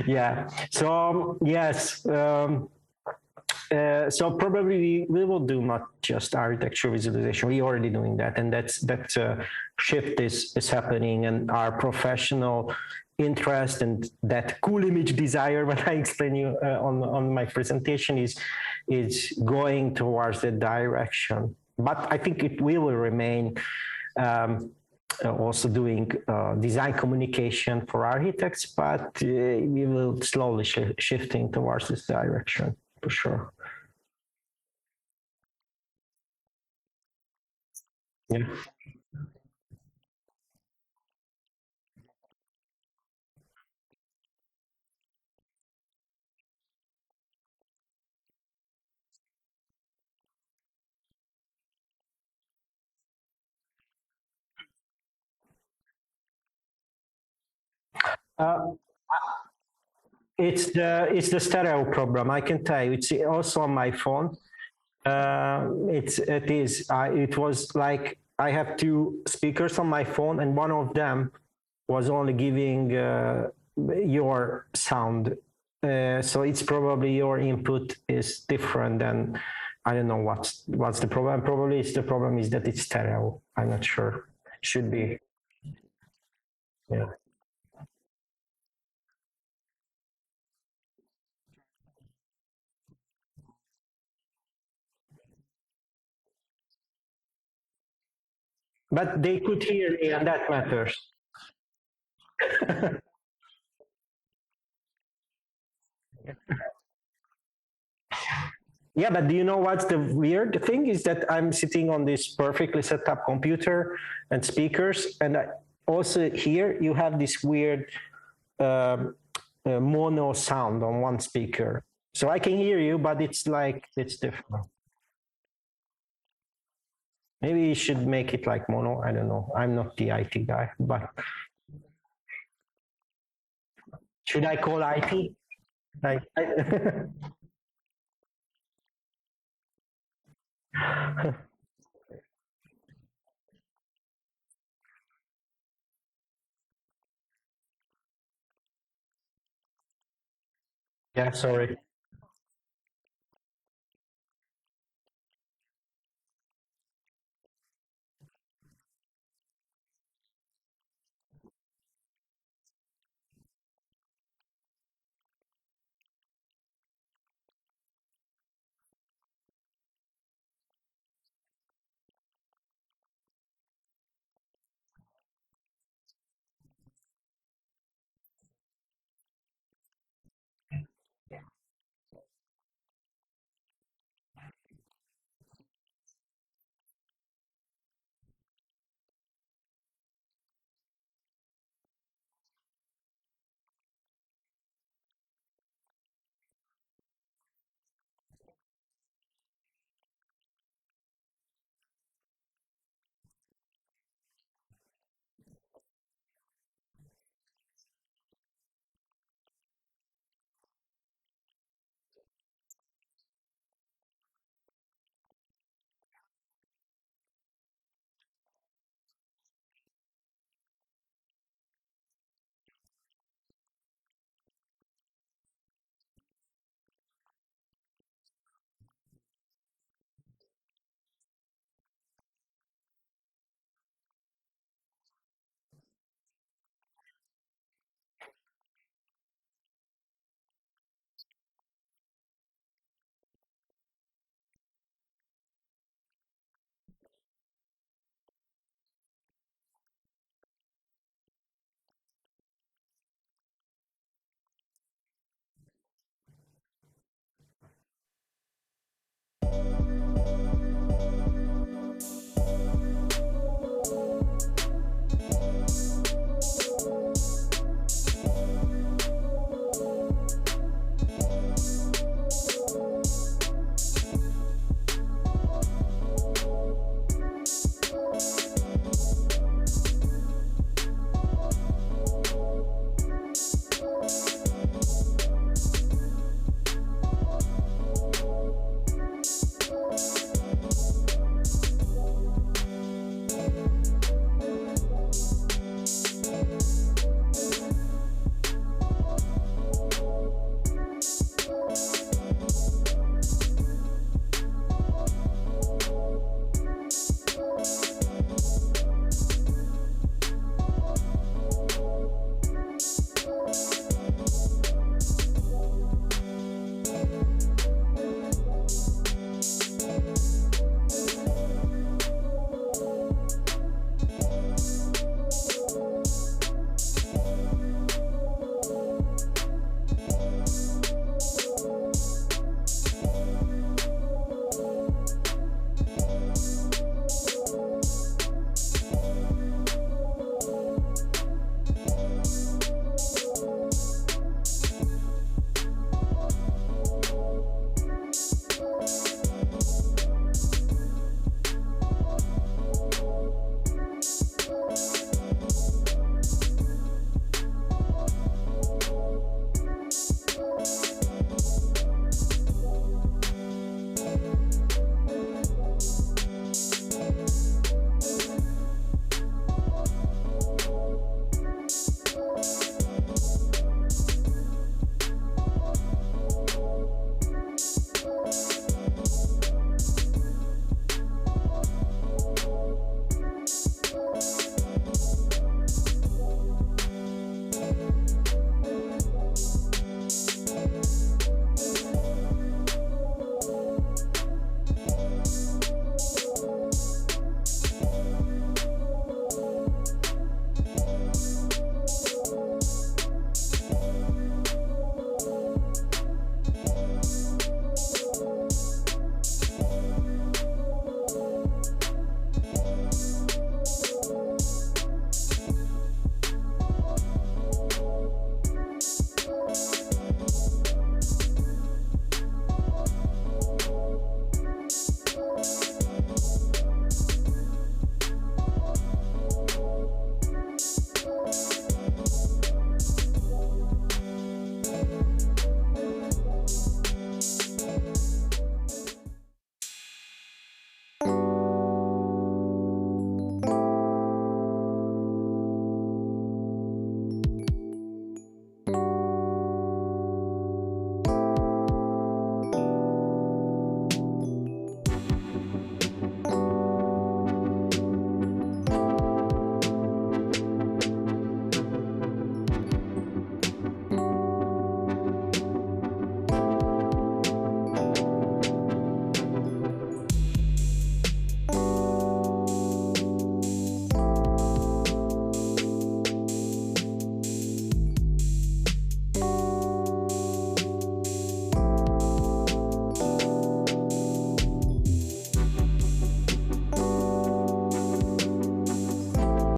Yeah. So yes. So probably we will do not just architecture visualization. We're already doing that, and that shift is happening, and our professional interest and that cool image desire, what I explained you on my presentation, is going towards that direction. But I think it will remain. Also doing design communication for architects, but we will slowly shifting towards this direction for sure. Yeah. Uh, it's the stereo problem. I can tell you. It's also on my phone. It was like I have two speakers on my phone, and one of them was only giving your sound. So it's probably your input is different than, I don't know what's the problem. Probably the problem is that it's stereo. I'm not sure. Should be. Yeah. But they could hear me, and that matters. Yeah, but do you know what's the weird thing is that I'm sitting on this perfectly set up computer and speakers, and also here you have this weird mono sound on one speaker. So I can hear you, but it's like it's different. Maybe you should make it like mono. I don't know. I'm not the IT guy, but should I call IT? Like, Yeah, sorry.